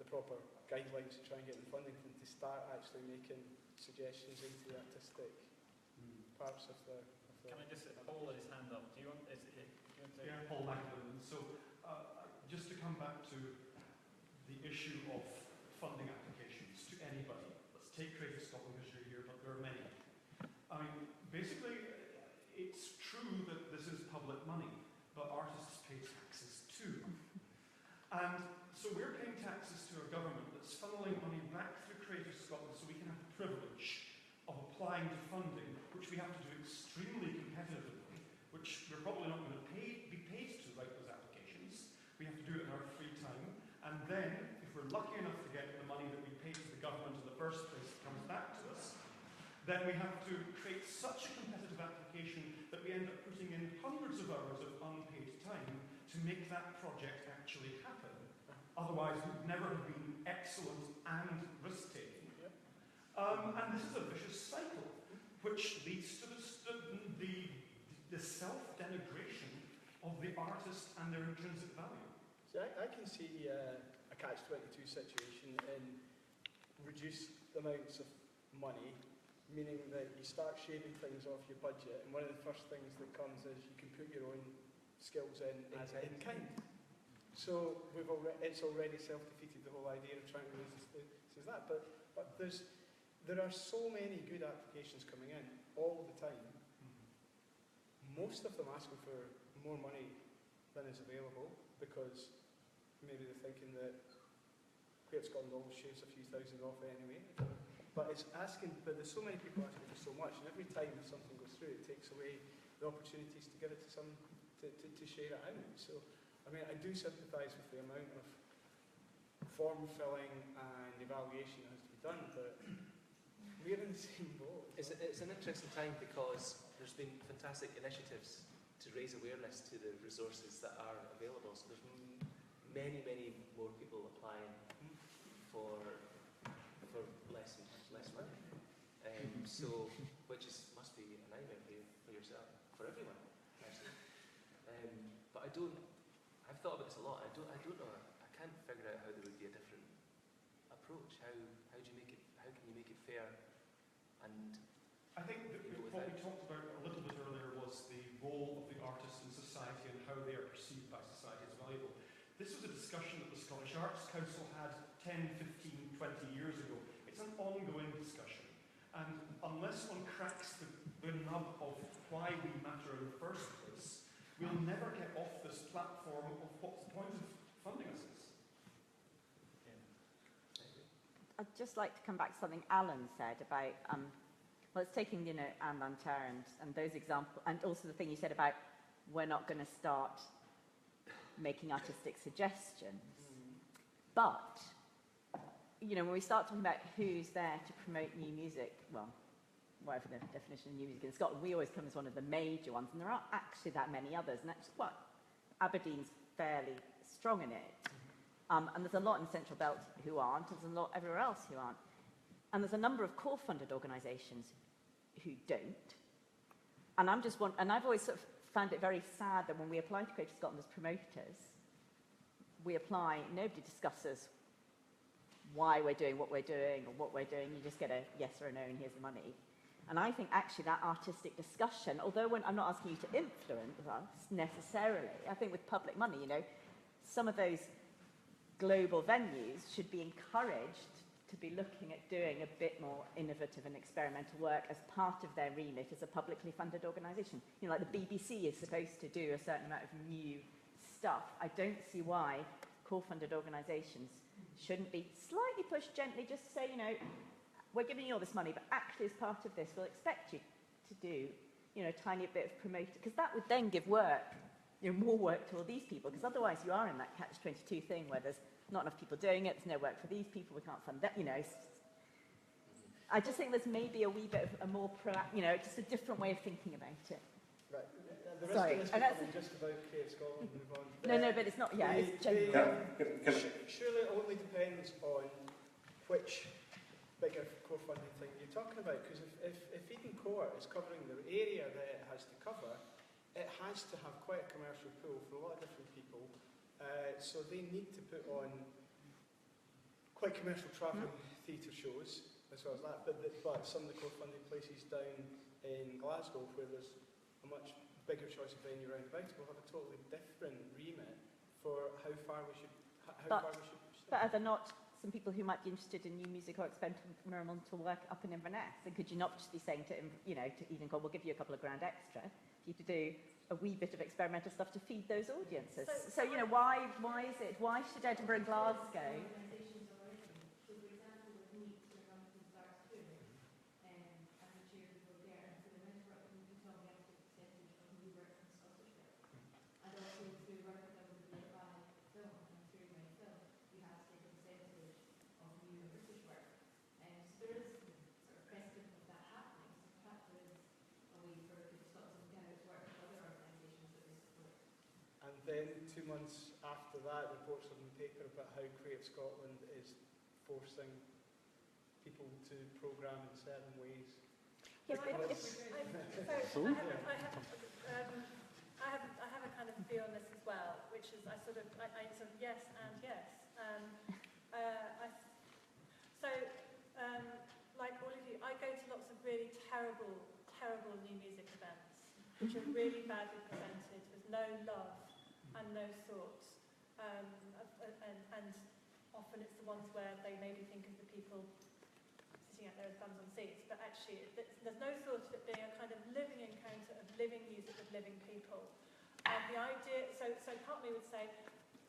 the proper guidelines to try and get them funding, than to start actually making suggestions into the artistic parts of the. Can I just Paul had his hand up? Do you want? Yeah, Paul Macklin. So just to come back to the issue of funding applications to anybody. Let's take Creative Scotland because you're here, but there are many. I mean, basically, it's true that this is public money, but artists pay taxes too. And so we're paying taxes to a government that's funneling money back through Creative Scotland so we can have the privilege of applying to funding, which we have to do extremely competitively, which we're probably not going to be paid to write those applications. We have to do it in our free time. And then, if we're lucky enough to get the money that we paid to the government in the first place that comes back to us, then we have to create such a competitive application that we end up putting in hundreds of hours of unpaid time to make that project actually happen. Otherwise, we'd never have been excellent and risk-taking. And this is a vicious cycle, which leads to the self-denigration of the artist and their intrinsic value. So I can see a catch-22 situation in reduced amounts of money, meaning that you start shaving things off your budget, and one of the first things that comes is you can put your own skills in kind. So it's already self-defeated, the whole idea of trying to raise that. But there are so many good applications coming in all the time. Most of them asking for more money than is available, because maybe they're thinking that Creative Scotland always shaves a few thousand off anyway. But there's so many people asking for so much, and every time something goes through, it takes away the opportunities to give it to to share it out. So, I mean, I do sympathise with the amount of form filling and evaluation that has to be done, but we're in the same boat. It's an interesting time because there's been fantastic initiatives to raise awareness to the resources that are available. So there's many more people applying for less money. So, which must be a nightmare for yourself, for everyone, actually. But I've thought about this a lot. I don't know. I can't figure out how there would be a different approach. How can you make it fair? And I think that what we talked about a little bit earlier was the role of the artists in society and how they are perceived by society as valuable. This was a discussion that the Scottish Arts Council had 10, 15, 20 years ago. It's an ongoing discussion. And unless one cracks the nub of why we matter in the first place, we'll never get off this platform of what the point of funding us is. I'd just like to come back to something Alan said about, well, it's taking, Anne Lanterre and those examples, and also the thing you said about we're not going to start making artistic suggestions. But, when we start talking about who's there to promote new music, well, whatever the definition of new music in Scotland, we always come as one of the major ones, and there aren't actually that many others. And that's Aberdeen's fairly strong in it. And there's a lot in Central Belt who aren't, and there's a lot everywhere else who aren't. And there's a number of core-funded organisations who don't. And I've always sort of found it very sad that when we apply to Creative Scotland as promoters, nobody discusses why we're doing what we're doing or what we're doing. You just get a yes or a no and here's the money. And I think actually that artistic discussion, although I'm not asking you to influence us necessarily, I think with public money, some of those global venues should be encouraged to be looking at doing a bit more innovative and experimental work as part of their remit as a publicly funded organisation. Like the BBC is supposed to do a certain amount of new stuff. I don't see why core-funded organisations shouldn't be slightly pushed gently, just to say, we're giving you all this money, but actually as part of this, we'll expect you to do, a tiny bit of promoting, because that would then give work, more work to all these people, because otherwise you are in that catch-22 thing where there's not enough people doing it, there's no work for these people, we can't fund that, I just think there's maybe a wee bit of a more just a different way of thinking about it. Right. The rest of this is just about Creative Scotland, move on. No, but it's not, it's general. Surely it only depends on which bigger core funding thing you're talking about, because if Eden Core is covering the area that it has to cover, it has to have quite a commercial pool for a lot of different people, so they need to put on quite commercial travelling theatre shows, as well as that, but some of the core funding places down in Glasgow, where there's a much bigger choice of venue around about, will have a totally different remit for how far we should push But are there not some people who might be interested in new music or experimental work up in Inverness? And could you not just be saying to Eden Core, we'll give you a couple of grand extra for you to do a wee bit of experimental stuff to feed those audiences? So why should Edinburgh and Glasgow? Then 2 months after that, reports on the paper about how Creative Scotland is forcing people to programme in certain ways. I have a kind of view on this as well, which is I sort of yes and yes. Like all of you, I go to lots of really terrible new music events, which are really badly presented with no love and no thought, and often it's the ones where they maybe think of the people sitting out there with bums on seats, but actually there's no thought of it being a kind of living encounter of living music with living people. And the idea, so part of me would say,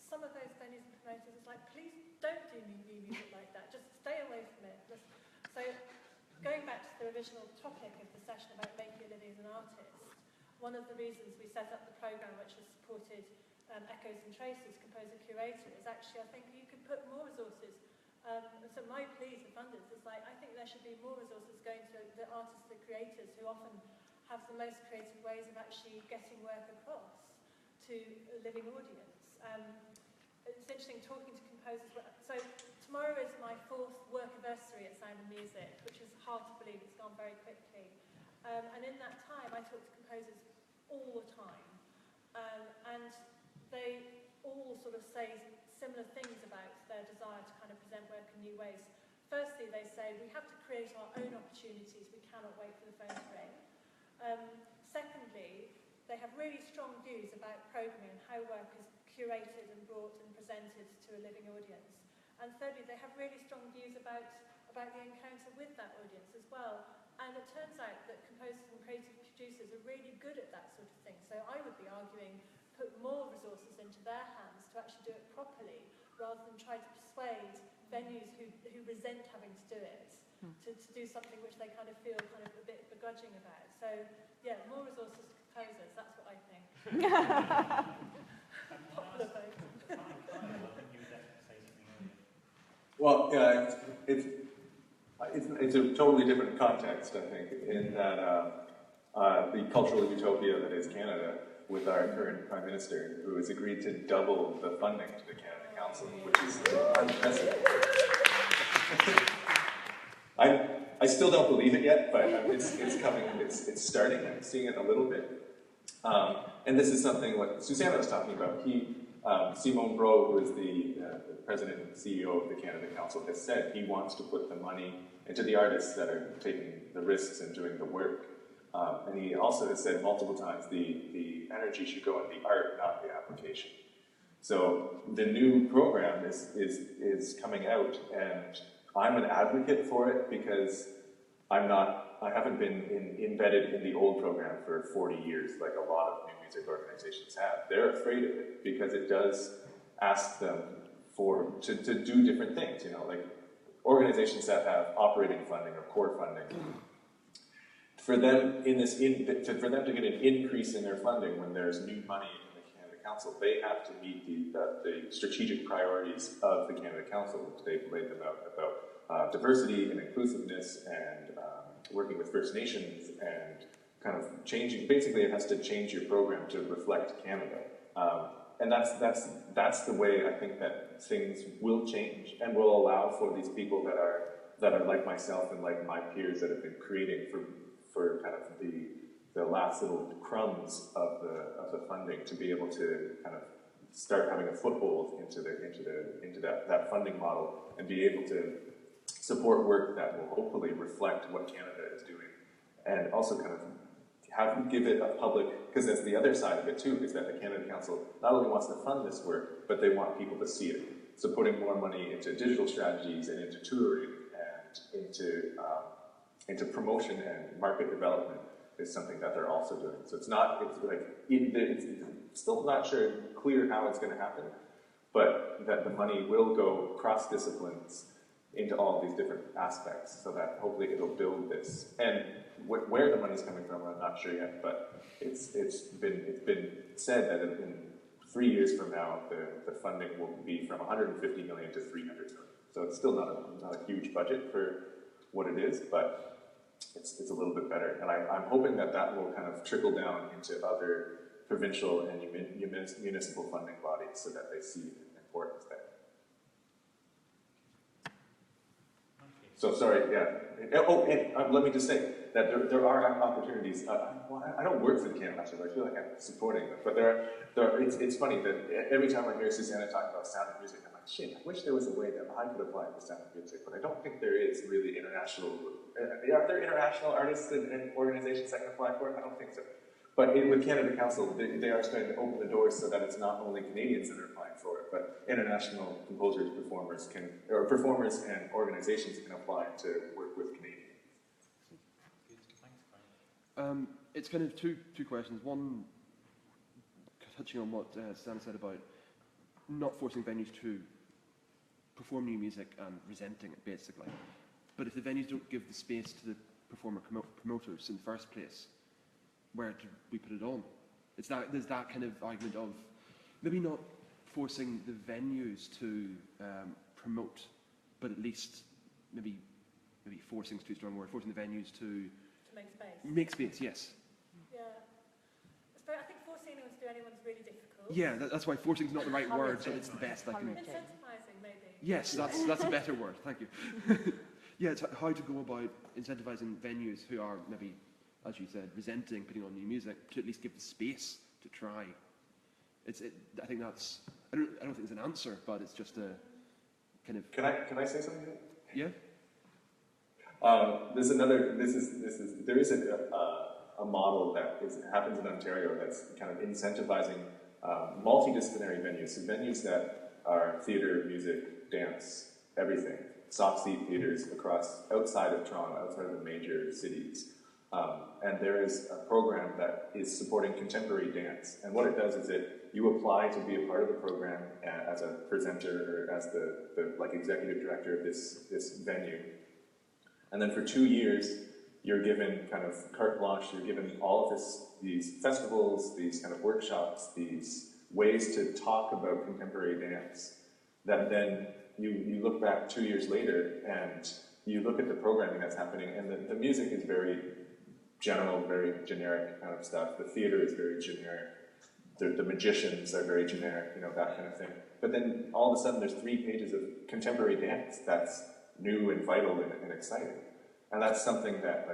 some of those venues and promoters is like, please don't do new music like that, just stay away from it. So going back to the original topic of the session about making a living as an artist, one of the reasons we set up the programme which has supported Echoes and Traces, Composer Curator, is actually I think you could put more resources. So my plea to funders is like, I think there should be more resources going to the artists, the creators who often have the most creative ways of actually getting work across to a living audience. It's interesting talking to composers. So tomorrow is my 4th work anniversary at Sound of Music, which is hard to believe. It's gone very quickly. And in that time, I talk to composers all the time. And they all sort of say similar things about their desire to kind of present work in new ways. Firstly, they say, we have to create our own opportunities. We cannot wait for the phone to ring. Secondly, they have really strong views about programming and how work is curated and brought and presented to a living audience. And thirdly, they have really strong views about the encounter with that audience as well. And it turns out that composers and creative producers are really good at that sort of thing. So I would be arguing, put more resources into their hands to actually do it properly, rather than try to persuade venues who resent having to do it, to do something which they kind of feel kind of a bit begrudging about. So yeah, more resources to composers, that's what I think. Popular vote. Well, yeah, it's a totally different context, I think, in that the cultural utopia that is Canada, with our current Prime Minister, who has agreed to double the funding to the Canada Council, which is unprecedented. I still don't believe it yet, but it's coming, it's starting, I'm seeing it a little bit. And this is something what Susanna was talking about. Simon Bro, who is the president and CEO of the Canada Council, has said he wants to put the money into the artists that are taking the risks and doing the work. And he also has said multiple times the energy should go in the art, not the application. So the new program is coming out, and I'm an advocate for it because I haven't been embedded in the old program for 40 years like a lot of new music organizations have. They're afraid of it because it does ask them to do different things, like organizations that have operating funding or core funding. For them for them to get an increase in their funding when there's new money in the Canada Council, they have to meet the strategic priorities of the Canada Council, which they've laid them out about diversity and inclusiveness and working with First Nations and kind of changing. Basically, it has to change your program to reflect Canada, and that's the way I think that things will change and will allow for these people that are like myself and like my peers that have been creating for kind of the last little crumbs of the funding to be able to kind of start having a foothold into that funding model and be able to support work that will hopefully reflect what Canada is doing, and also kind of give it a public, because that's the other side of it too, is that the Canada Council not only wants to fund this work, but they want people to see it. So putting more money into digital strategies and into touring and into promotion and market development is something that they're also doing. So it's still not clear how it's going to happen, but that the money will go cross disciplines into all of these different aspects, so that hopefully it'll build this. And where the money's coming from, I'm not sure yet, but it's been said that in 3 years from now, the funding will be from 150 million to 300 million. So it's still not a huge budget for what it is, but it's a little bit better. And I'm hoping that will kind of trickle down into other provincial and municipal funding bodies so that they see the importance there. So sorry, yeah. Oh, and let me just say that there are opportunities. I don't work for the Canada Council, I feel like I'm supporting them. But it's funny that every time I hear Susanna talk about Sound of Music, I'm like, shit, I wish there was a way that I could apply to Sound of Music, but I don't think there is really international. Are there international artists and organizations that can apply for it? I don't think so. But with Canada Council, they are starting to open the doors so that it's not only Canadians that are applying for it, but international composers, performers and organizations can apply to work with Canadians. It's kind of two questions. One, touching on what Susanna said about not forcing venues to perform new music and resenting it, basically. But if the venues don't give the space to the performer promoters in the first place, where do we put it on? There's that kind of argument of maybe not forcing the venues to promote, but at least maybe forcing is too strong a word, forcing the venues to make space. Make space, yes. Yeah. I think forcing anyone to do anyone's really difficult. Yeah, that's why forcing is not the right word, but it's the best I can. Incentivising, maybe. Yes, that's a better word. Thank you. Yeah, it's how to go about incentivising venues who are maybe, as you said, resenting putting on new music to at least give the space to try. I think that's. I don't think it's an answer, but it's just a kind of. Can I say something? Yeah. There is a model that happens in Ontario that's kind of incentivizing multidisciplinary venues, so venues that are theatre, music, dance, everything, soft seat theatres outside of Toronto, outside of the major cities. And there is a program that is supporting contemporary dance. And what it does is you apply to be a part of the program as a presenter or as the like executive director of this venue. And then for 2 years, you're given kind of carte blanche, you're given all of these festivals, these kind of workshops, these ways to talk about contemporary dance, that then you look back 2 years later and you look at the programming that's happening, and the music is very general, very generic kind of stuff. The theater is very generic. The magicians are very generic, that kind of thing. But then all of a sudden there's 3 pages of contemporary dance that's new and vital and exciting. And that's something that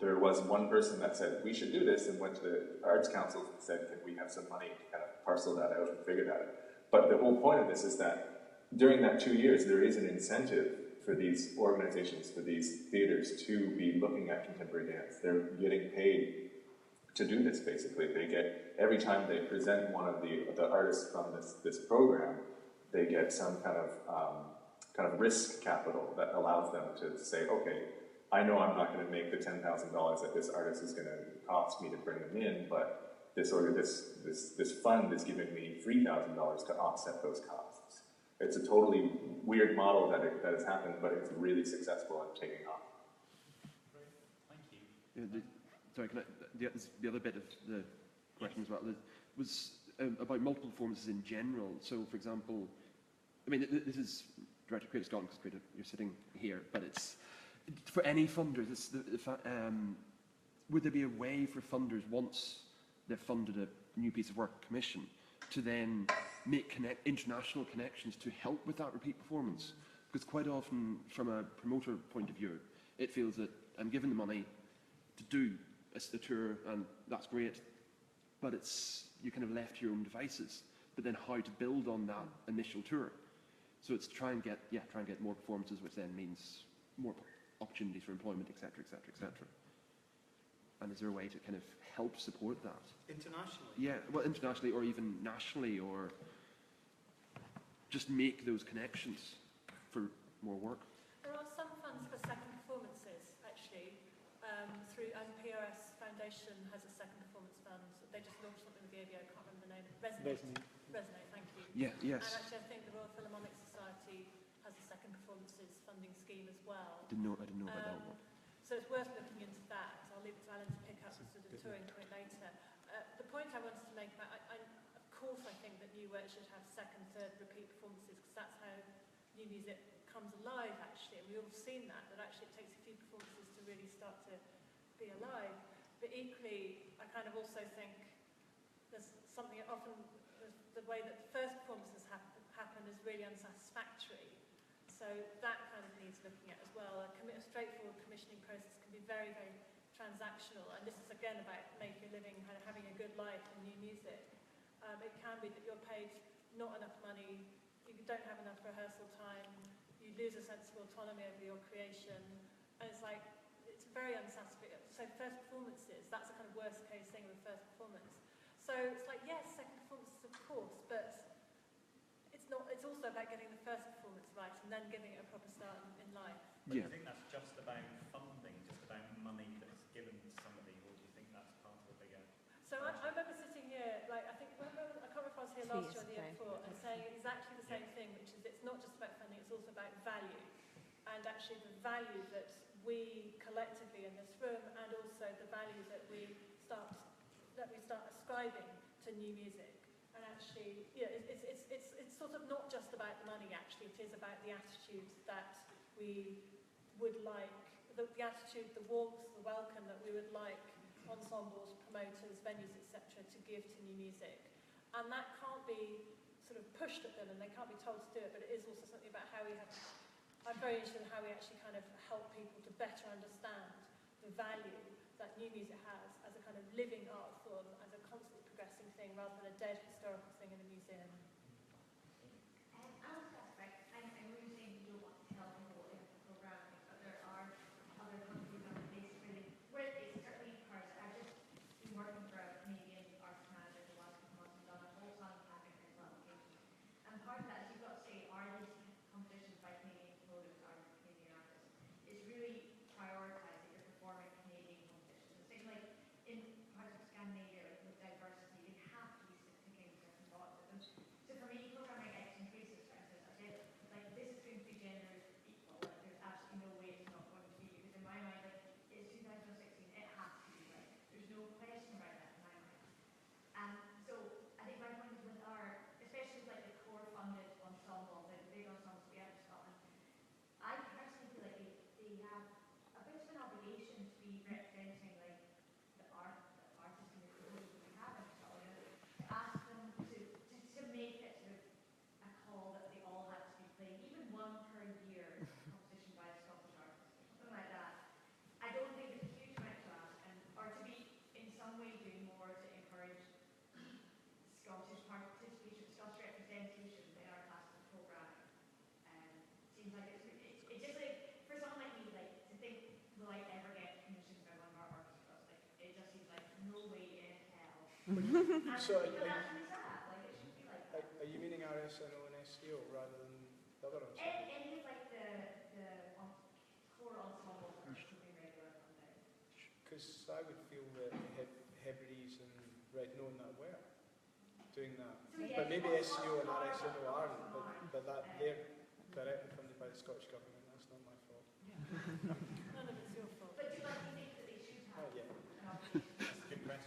there was one person that said, we should do this, and went to the Arts Council and said, can we have some money to kind of parcel that out and figure that out? But the whole point of this is that during that 2 years, there is an incentive for these organizations, for these theaters to be looking at contemporary dance. They're getting paid to do this, basically. They get, every time they present one of the artists from this program, they get some kind of risk capital that allows them to say, okay, I know I'm not going to make the $10,000 that this artist is going to cost me to bring them in, but this fund is giving me $3,000 to offset those costs. It's a totally weird model that has happened, but it's really successful and taking off. Great, thank you. Yeah, the other bit of the question as well was about multiple performances in general. So, for example, I mean, this is Director of Creative Scotland, because you're sitting here, but it's for any funders. Would there be a way for funders, once they've funded a new piece of work commission, to then make international connections to help with that repeat performance? Because quite often, from a promoter point of view, it feels that I'm given the money to do a tour, and that's great, but you're kind of left to your own devices. But then how to build on that initial tour? So it's try and get more performances, which then means more opportunities for employment, etc., etc., etc. And is there a way to kind of help support that? Internationally? Yeah, well, internationally or even nationally, or just make those connections for more work. There are some funds for second performances, actually. Through PRS Foundation has a second performance fund. They just launched something with the ABO, I can't remember the name. Resonate, thank you. Yeah, yes. And actually, I think the Royal Philharmonic Society has a second performances funding scheme as well. I didn't know about that one. So it's worth looking into that. I'll leave it to Alan to pick up the sort of touring point later. The point I wanted to make about, of course, I think that new work should have second, third, repeat performances, because that's how new music comes alive, actually. And we've all seen that actually it takes a few performances to really start to be alive. But equally, I kind of also think there's something often, the way that the first performances happen is really unsatisfactory. So that kind of needs looking at as well. A straightforward commissioning process can be very, very transactional, and this is again about making a living, kind of having a good life in new music. It can be that you're paid not enough money, you don't have enough rehearsal time, you lose a sense of autonomy over your creation, and it's very unsatisfactory. So first performances, that's a kind of worst case thing with first performance. So it's like, yes, second performances of course, but it's also about getting the first performance right and then giving it a proper start in life. But do you think that's just about funding, just about money that's given to somebody, or do you think that's part of a bigger... So I remember sitting here, I can't remember if I was here last year or the year before, and saying exactly the same thing, which is it's not just about funding, it's also about value. And actually the value that we collectively in this room, and also the value that we start ascribing to new music. And actually, it's sort of not just about the money, actually. It is about the attitude that we would like, the attitude, the warmth, the welcome that we would like ensembles, promoters, venues, etc., to give to new music. And that can't be sort of pushed at them, and they can't be told to do it, but it is also something about how we have, I'm very interested in how we actually kind of help people to better understand the value that new music has as a kind of living art form, as a constantly progressing thing, rather than a dead historical thing in a museum. So are you meaning RSNO and SEO rather than the other ensembles? Any of like the core ensembles that are being regular funding. Because I would feel that Hebrides and Red Known that were doing that. So but maybe SEO and RSNO aren't, but that they're directly funded by the Scottish Government. That's not my fault. None of it's your fault. But do you think that they should have? Yeah.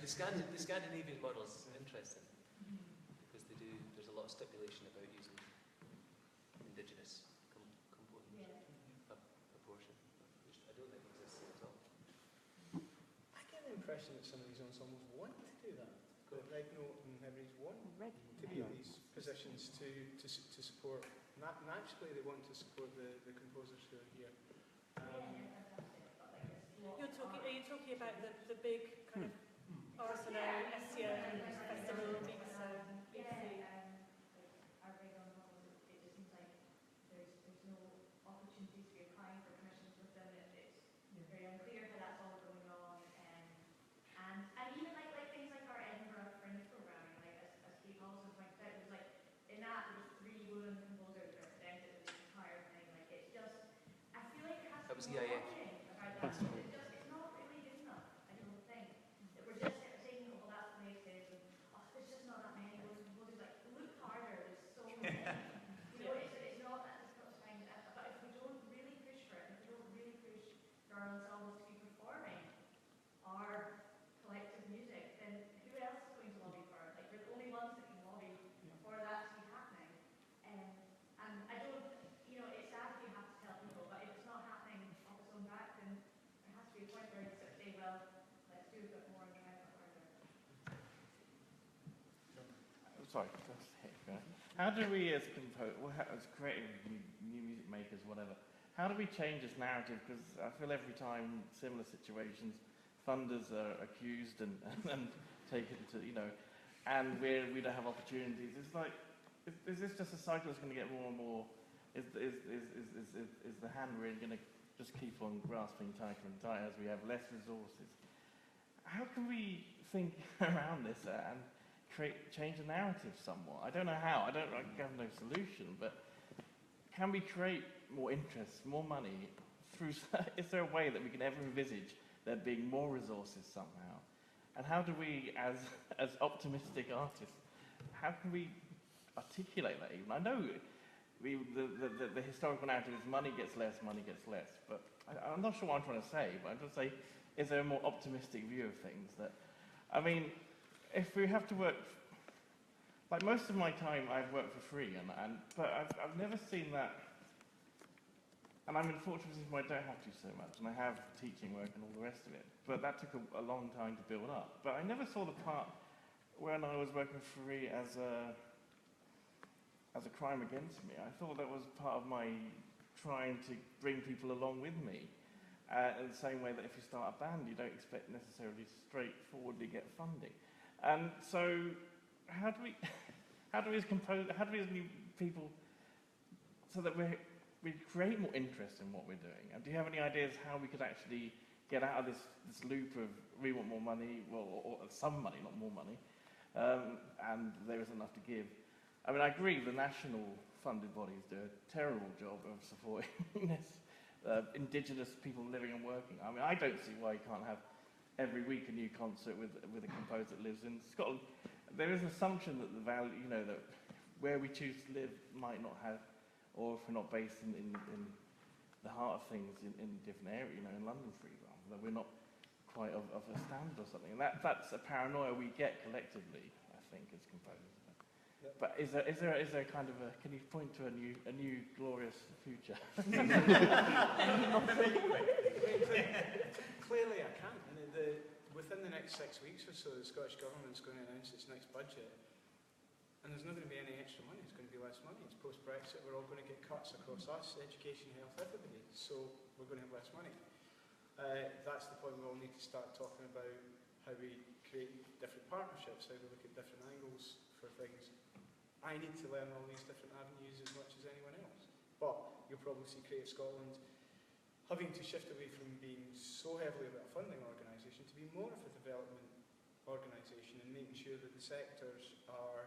The Scandinavian model is interesting because there's a lot of stipulation about using indigenous components proportion, which I don't think exists at all. I get the impression that some of these ensembles want to do that. That Red Note and Hebrides want to be in these positions to support. Naturally, they want to support the composers who are here. Are you talking about the big kind of RSNO, SEO, festival, BBC? Our big ensembles, it just seems like there's no opportunity to be applying for commissions with them. It's very unclear how that's all going on. And even like things like our Edinburgh Fringe programming, like as Kate also pointed out, it was like in that there was 3 women composers represented in the entire thing. Like it's just, I feel like it has to be more lobbying about that. It's not really good enough, I don't think. That we're just saying, oh, well, that's the way it is, and oh, there's just not that many women composers. Like, look harder, there's so many. You know, it's not that difficult to find. But if we don't really push for it, if we don't really push for our ensembles to be performing our collective music, then who else is going to lobby for it? Like, we're the only ones that can lobby for that to be happening. And I don't, you know, it's sad if you have to tell people, but if it's not happening off its own back, then there has to be a point where you sort of say, well, let's do a bit more and try a bit harder. Sorry, how do we as creative new music makers, whatever, how do we change this narrative? Because I feel every time similar situations, funders are accused and taken to, you know, and we don't have opportunities. It's like, is this just a cycle that's going to get more and more? Is the hand really going to just keep on grasping tighter and tighter as we have less resources? How can we think around this and change the narrative somewhat? I don't know how. I have no solution, but can we create more interest, more money through? Is there a way that we can ever envisage there being more resources somehow? And how do we, as optimistic artists, how can we articulate that even? I know the historical narrative is money gets less, but I'm not sure what I'm trying to say, but I'm just saying, is there a more optimistic view of things? That, I mean, if we have to work, like most of my time I've worked for free, but I've never seen that. And I'm in a fortunate position where I don't have to so much, and I have teaching work and all the rest of it. But that took a long time to build up. But I never saw the part when I was working for free as a crime against me. I thought that was part of my trying to bring people along with me. In the same way that if you start a band, you don't expect necessarily straightforwardly get funding. And so, how do we as new people, so that we create more interest in what we're doing? And do you have any ideas how we could actually get out of this loop of we want more money, or some money, not more money, and there is enough to give? I mean, I agree the national funded bodies do a terrible job of supporting this. Indigenous people living and working. I mean, I don't see why you can't have every week a new concert with a composer that lives in Scotland. There is an assumption that the value, that where we choose to live might not have, or if we're not based in the heart of things in different areas, in London, for example, that we're not quite of a standard or something. And that's a paranoia we get collectively, I think, as composers. But is there kind of a, can you point to a new glorious future? Clearly I can. Within the next 6 weeks or so, the Scottish Government's going to announce its next budget, and there's not going to be any extra money. It's going to be less money. It's post-Brexit. We're all going to get cuts across us, education, health, everybody. So we're going to have less money. That's the point we all need to start talking about how we create different partnerships, how we look at different angles for things. I need to learn all these different avenues as much as anyone else. But you'll probably see Creative Scotland having to shift away from being so heavily about a funding organisation to be more of a development organisation, and making sure that the sectors are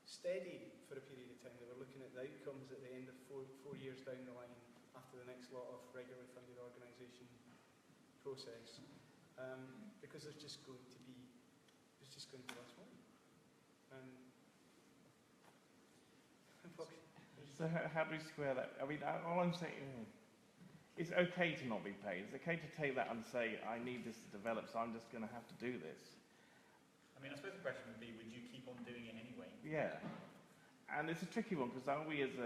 steady for a period of time, that we're looking at the outcomes at the end of four years down the line after the next lot of regularly funded organisation process. Because there's just going to be less money. So how do we square that? I mean, all I'm saying, it's okay to not be paid. It's okay to take that and say, I need this to develop, so I'm just going to have to do this. I mean, I suppose the question would be, would you keep on doing it anyway? Yeah. And it's a tricky one, because are we as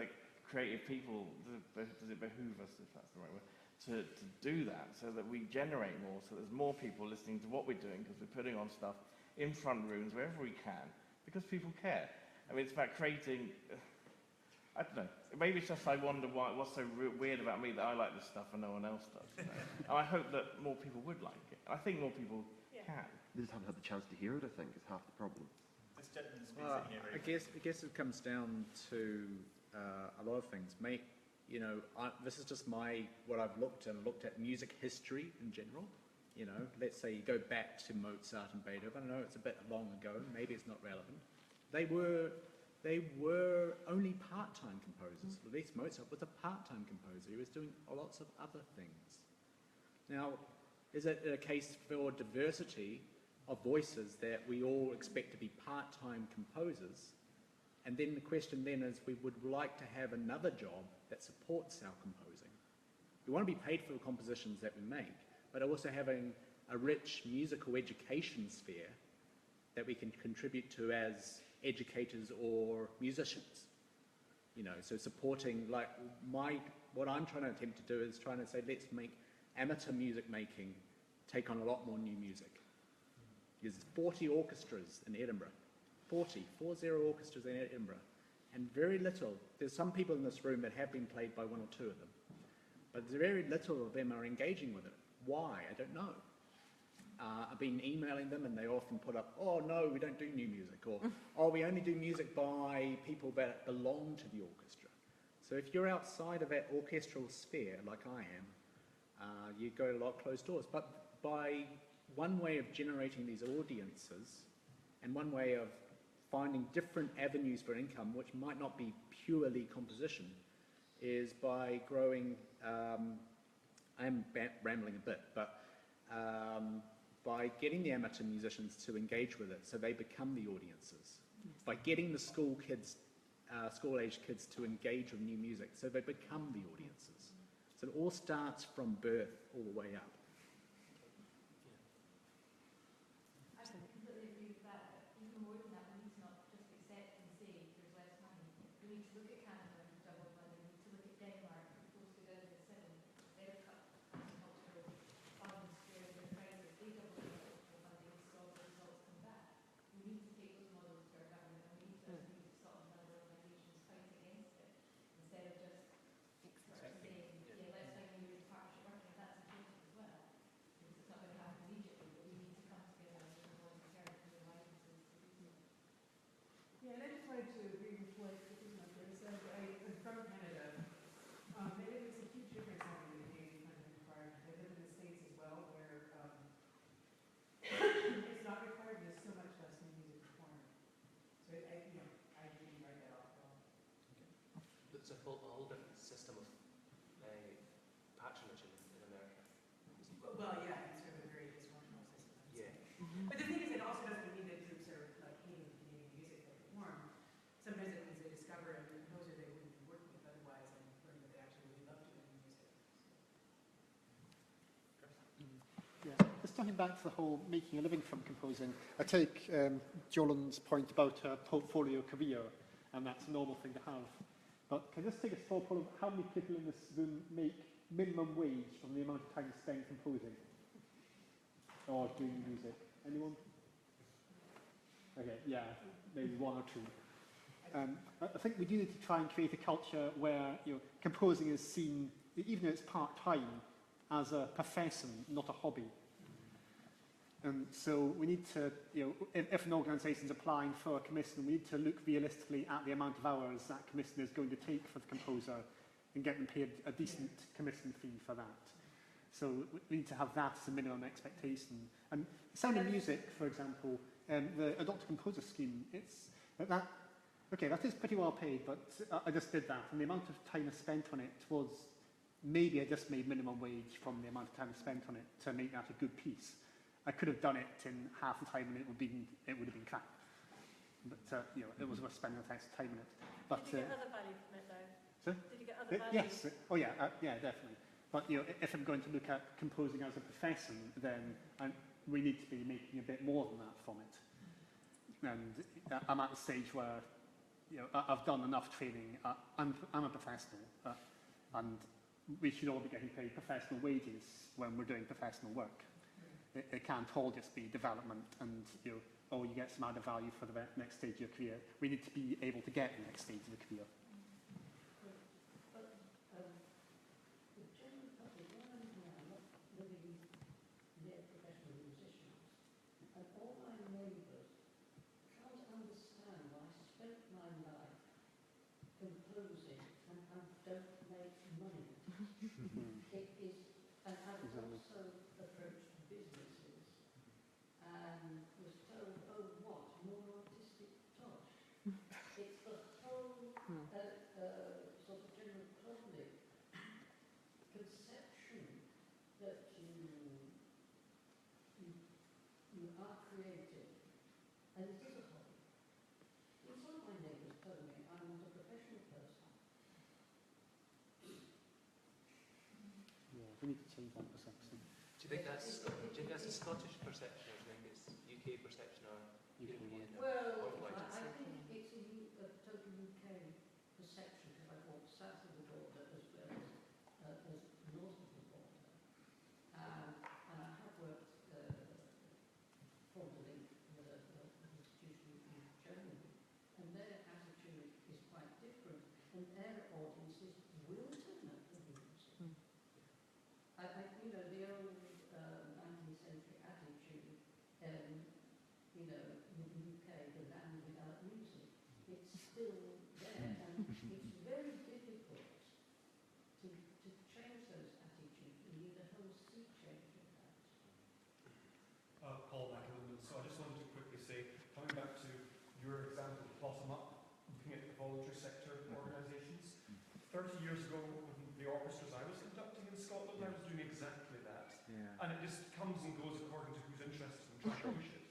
creative people, does it behoove us, if that's the right word, to do that, so that we generate more, so there's more people listening to what we're doing, because we're putting on stuff in front rooms, wherever we can, because people care. I mean, it's about creating... I don't know. Maybe it's just I wonder what's so weird about me that I like this stuff and no one else does. And I hope that more people would like it. I think more people can. They just haven't had the chance to hear it, I think, is half the problem. This gentleman's been sitting here. I guess it comes down to a lot of things. This is just what I've looked at music history in general. Let's say you go back to Mozart and Beethoven. I know it's a bit long ago. Maybe it's not relevant. They were only part-time composers. At least Mozart was a part-time composer. He was doing lots of other things. Now, is it a case for diversity of voices that we all expect to be part-time composers? And then the question then is, we would like to have another job that supports our composing. We want to be paid for the compositions that we make, but also having a rich musical education sphere that we can contribute to as educators or musicians. So supporting, what I'm trying to attempt to do is trying to say, let's make amateur music making take on a lot more new music. There's 40 orchestras in Edinburgh, 40 orchestras in Edinburgh, and very little, there's some people in this room that have been played by one or two of them, but very little of them are engaging with it. Why? I don't know. I've been emailing them and they often put up, oh no, we don't do new music, or oh, we only do music by people that belong to the orchestra. So if you're outside of that orchestral sphere, like I am, you go a lot closed doors. But by one way of generating these audiences, and one way of finding different avenues for income, which might not be purely composition, is by growing, I am rambling a bit, but by getting the amateur musicians to engage with it so they become the audiences, by getting the school-age kids to engage with new music so they become the audiences. So it all starts from birth all the way up. I completely agree with that, but even more than that, we need to not just accept and say there's less money. We need to look at Canada, who's doubled money. We need to look at Denmark, who's posted out at 7. coming back to the whole making a living from composing, I take Jolan's point about a portfolio career, and that's a normal thing to have. But can I just take a small poll of how many people in this room make minimum wage from the amount of time spent composing or doing music? Anyone? Okay, yeah, maybe one or two. I think we do need to try and create a culture where composing is seen, even though it's part-time, as a profession, not a hobby. And so we need to, if an organisation is applying for a commission, we need to look realistically at the amount of hours that commission is going to take for the composer and get them paid a decent commission fee for that. So we need to have that as a minimum expectation. And Sound and Music, for example, the Adopted Composer Scheme, that is pretty well paid, but I just did that, and the amount of time I spent on it was, maybe I just made minimum wage from the amount of time I spent on it to make that a good piece. I could have done it in half the time and it would have been crap. But, it was worth spending the extra time on it. But, did you get other value from it, though? Sorry? Did you get other value? Yes. Oh, yeah, definitely. But, if I'm going to look at composing as a profession, then we need to be making a bit more than that from it. And I'm at the stage where I've done enough training. I'm a professional, and we should all be getting paid professional wages when we're doing professional work. It can't all just be development and you get some added value for the next stage of your career. We need to be able to get the next stage of the career. But the general public, when I'm now living near professional musicians, and all my neighbours can't understand why I spent my life composing and don't make money. It is, and I've also approached businesses and was told, oh, what, more artistic touch? It's the whole sort of general public conception that you are creative, and it is a hobby. Well, some of my neighbours told me I'm not a professional person. Yeah, we need to change that perception. Do you think that's a Scottish perception, or do you think it's UK perception or European? Well, I think it's a total UK perception, because I've walked south of the border as well as north of the border. And I have worked formerly with an institution in Germany, and their attitude is quite different, and their audiences will turn up for music. The old 19th century attitude, in the UK, the land without music, it's still there, and it's very difficult to change those attitudes. You need a whole sea change of that. Paul McAlindon. So I just wanted to quickly say, coming back to your example, bottom up, looking at the voluntary sector organisations. 30 years ago, with the orchestras I was conducting in Scotland, I was doing exactly that. Yeah. And it just comes and goes according to who's interested in trying to push it.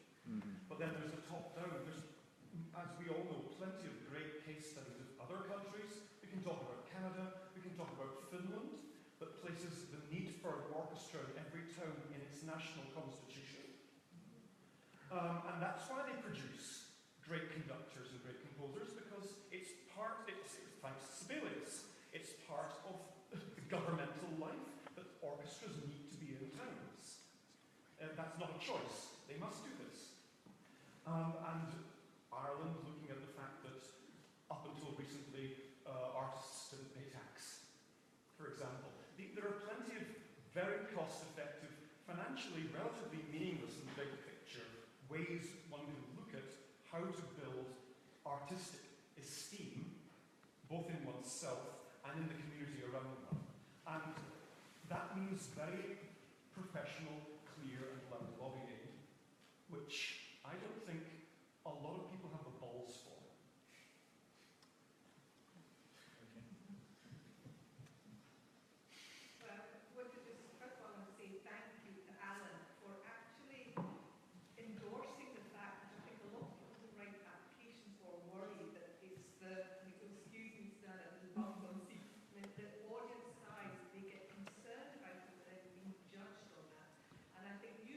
But then there's a top-down. There's, as we all know, plenty of great case studies of other countries. We can talk about Canada, we can talk about Finland, that places the need for an orchestra in every town in its national constitution. And that's why they produce great conductors and great composers, because it's thanks to Sibelius, it's part of the governmental life that orchestras need to be in towns. That's not a choice, they must do this. And Ireland, looking at the fact that up until recently artists didn't pay tax, for example. There are plenty of very cost-effective, financially relatively meaningless in the big picture, ways one can look at how to build artistic esteem, both in oneself and in the community around one. And that means very professional, clear and loud lobbying, which I don't think a lot of people have the balls for. And I think you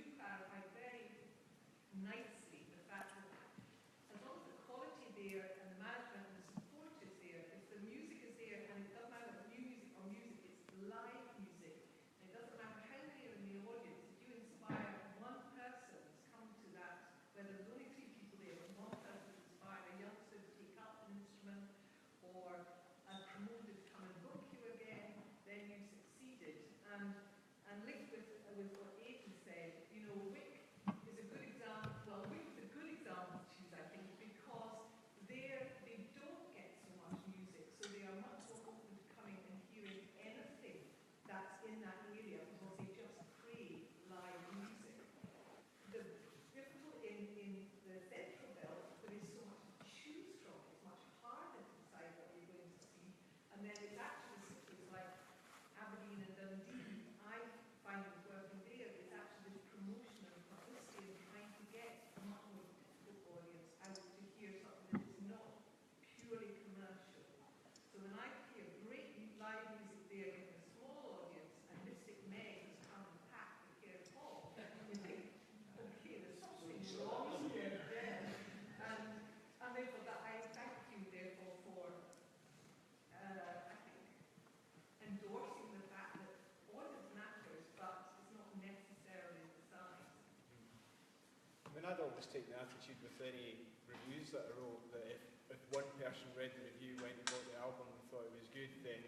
mean, I'd always take the attitude with any reviews that I wrote that if one person read the review, went and bought the album and thought it was good, then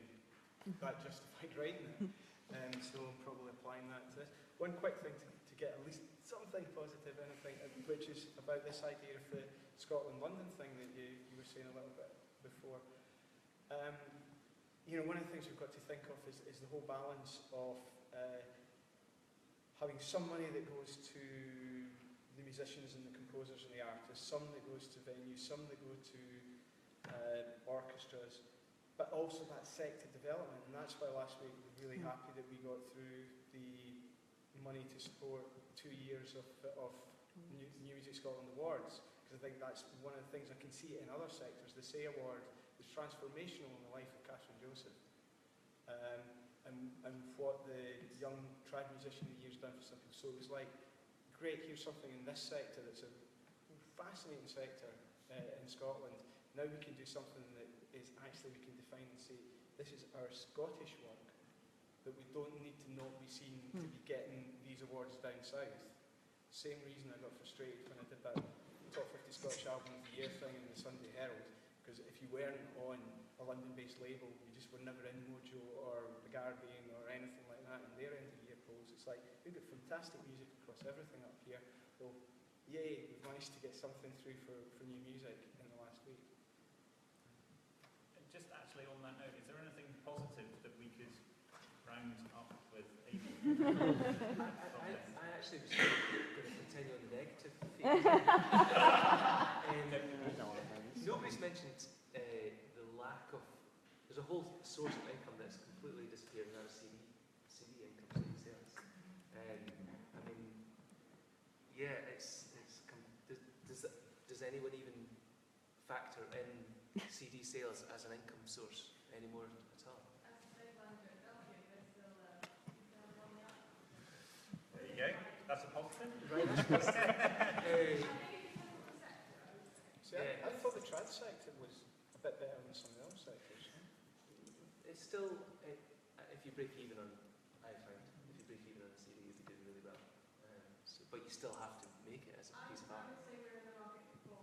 that justified writing it. So I'm probably applying that to this. One quick thing to get at least something positive, anything, which is about this idea of the Scotland-London thing that you were saying a little bit before. You know, one of the things we've got to think of is the whole balance of having some money that goes to the musicians and the composers and the artists, some that goes to venues, some that go to orchestras, but also that sector development. And that's why last week we were really happy that we got through the money to support 2 years of New Music Scotland Awards, because I think that's one of the things I can see in other sectors. The Say Award was transformational in the life of Catherine Joseph. And what the young trad musician of the year's done for some people. So it was like, great, here's something in this sector that's a fascinating sector in Scotland. Now we can do something that is actually, we can define and say, this is our Scottish work, that we don't need to not be seen to be getting these awards down south. Same reason I got frustrated when I did that Top 50 Scottish Album of the Year thing in the Sunday Herald, because if you weren't on a London-based label, you just were never in Mojo or The Guardian or anything like that in their end-of-the-year polls. It's like, we've got fantastic music across everything up here. Well, yay, we've managed to get something through for new music in the last week. Just actually on that note, is there anything positive that we could round up with Aidan? I actually was going to continue on the negative theme. Nobody's mentioned the lack of. There's a whole source of income that's completely disappeared now, CD income, CD sales. I mean, yeah, does anyone even factor in CD sales as an income source anymore at all? There you go. That's a positive. Right. See, I thought the trad sector was a bit better than some of the other sectors. It's still, if you break even on, I found, if you break even on a CD, you'd be doing really well. But you still have to make it as a piece of art. I would say we're in the market for,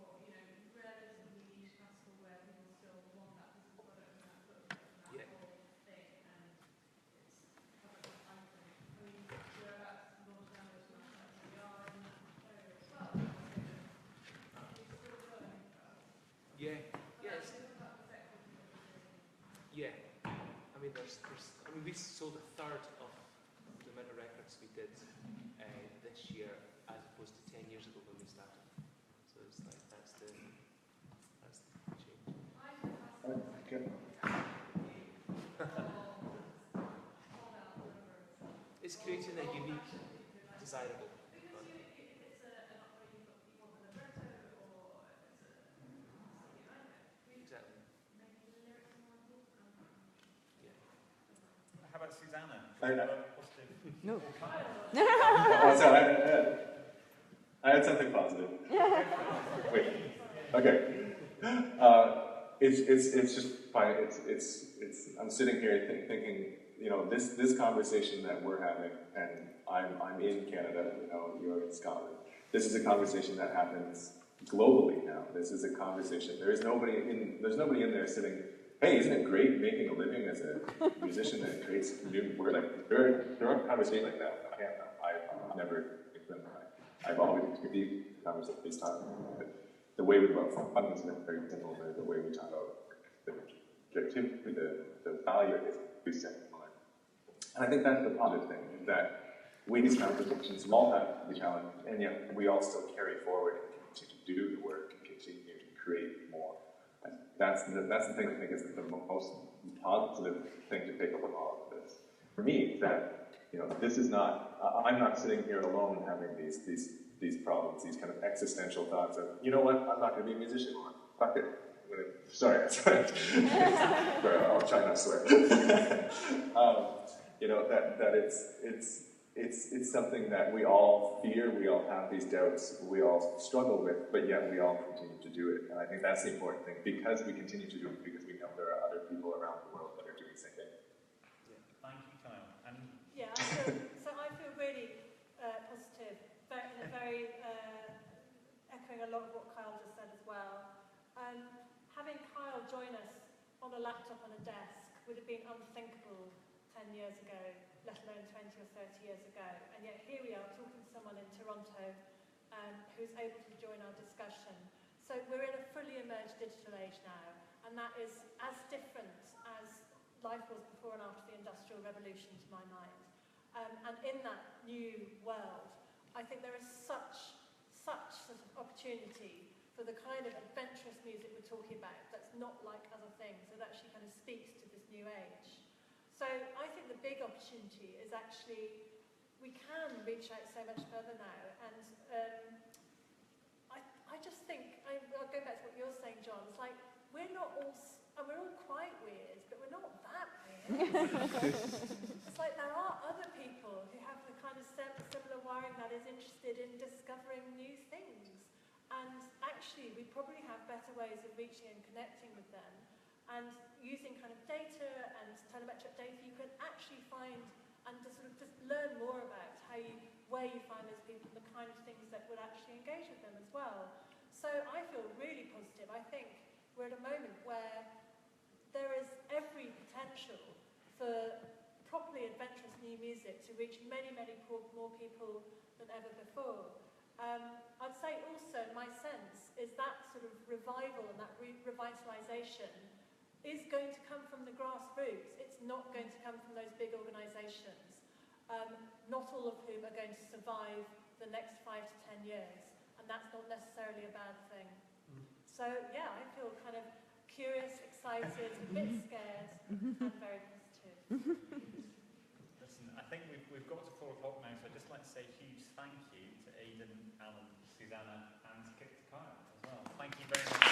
relatively niche classical where people still want that physical product and that book and that whole thing, and it's probably icon. I mean, we're about to launch down those markets, we are in that area as well. Yeah. Yeah. I mean, we sold a third of the amount of records we did this year as opposed to 10 years ago when we started. So it's like that's the change. It's creating a unique, desirable product. Exactly. How about Susanna? No. Oh, sorry, I had something positive. Wait. Okay. It's just fine. I'm sitting here thinking, this conversation that we're having, and I'm in Canada, you're in Scotland. This is a conversation that happens globally now. This is a conversation. There's nobody in there sitting, hey, isn't it great making a living as a musician that creates new work? Like, there are conversations like that. I've never been. I've always been conversations talking. The way we talk about fun is very similar. The way we talk about the objectivity, the value is very similar. And I think that's the positive thing, is that we these conversations all have to be challenged, and yet we all still carry forward and continue to do the work and continue to create more. And that's the thing I think is the most positive thing to take away from all of this. For me, that this is not. I'm not sitting here alone having these problems, these kind of existential thoughts of, you know what, I'm not going to be a musician anymore. Fuck it. Sorry. I'll try not to swear. That it's something that we all fear, we all have these doubts, we all struggle with, but yet we all continue to do it. And I think that's the important thing, because we continue to do it, because we know there are other people around the world that are doing the same thing. Yeah. Thank you, Kyle. And I feel really positive, but in a very echoing a lot of what Kyle just said as well. Having Kyle join us on a laptop on a desk would have been unthinkable 10 years ago, let alone 20 or 30 years ago. And yet here we are talking to someone in Toronto who's able to join our discussion. So we're in a fully emerged digital age now, and that is as different as life was before and after the Industrial Revolution, to my mind. And in that new world, I think there is such sort of opportunity for the kind of adventurous music we're talking about that's not like other things, that actually kind of speaks to this new age. So I think the big opportunity is actually, we can reach out so much further now, and I just think, I'll go back to what you're saying, John, it's like, we're not all, and we're all quite weird, but we're not that weird. It's like there are other people who have the kind of similar wiring that is interested in discovering new things. And actually, we probably have better ways of reaching and connecting with them. And using kind of data and telemetric data, you can actually find and just learn more about where you find those people and the kind of things that would actually engage with them as well. So I feel really positive. I think we're at a moment where there is every potential for properly adventurous new music to reach many, many more people than ever before. I'd say also, my sense is that sort of revival and that revitalisation is going to come from the grassroots. It's not going to come from those big organisations, not all of whom are going to survive the next 5 to 10 years, and that's not necessarily a bad thing. So yeah, I feel kind of curious, excited, a bit scared, and very positive. Listen, I think we've got to 4 o'clock now, so I'd just like to say a huge thank you to Aidan, Alan, Susanna, and Kyle as well. Thank you very much.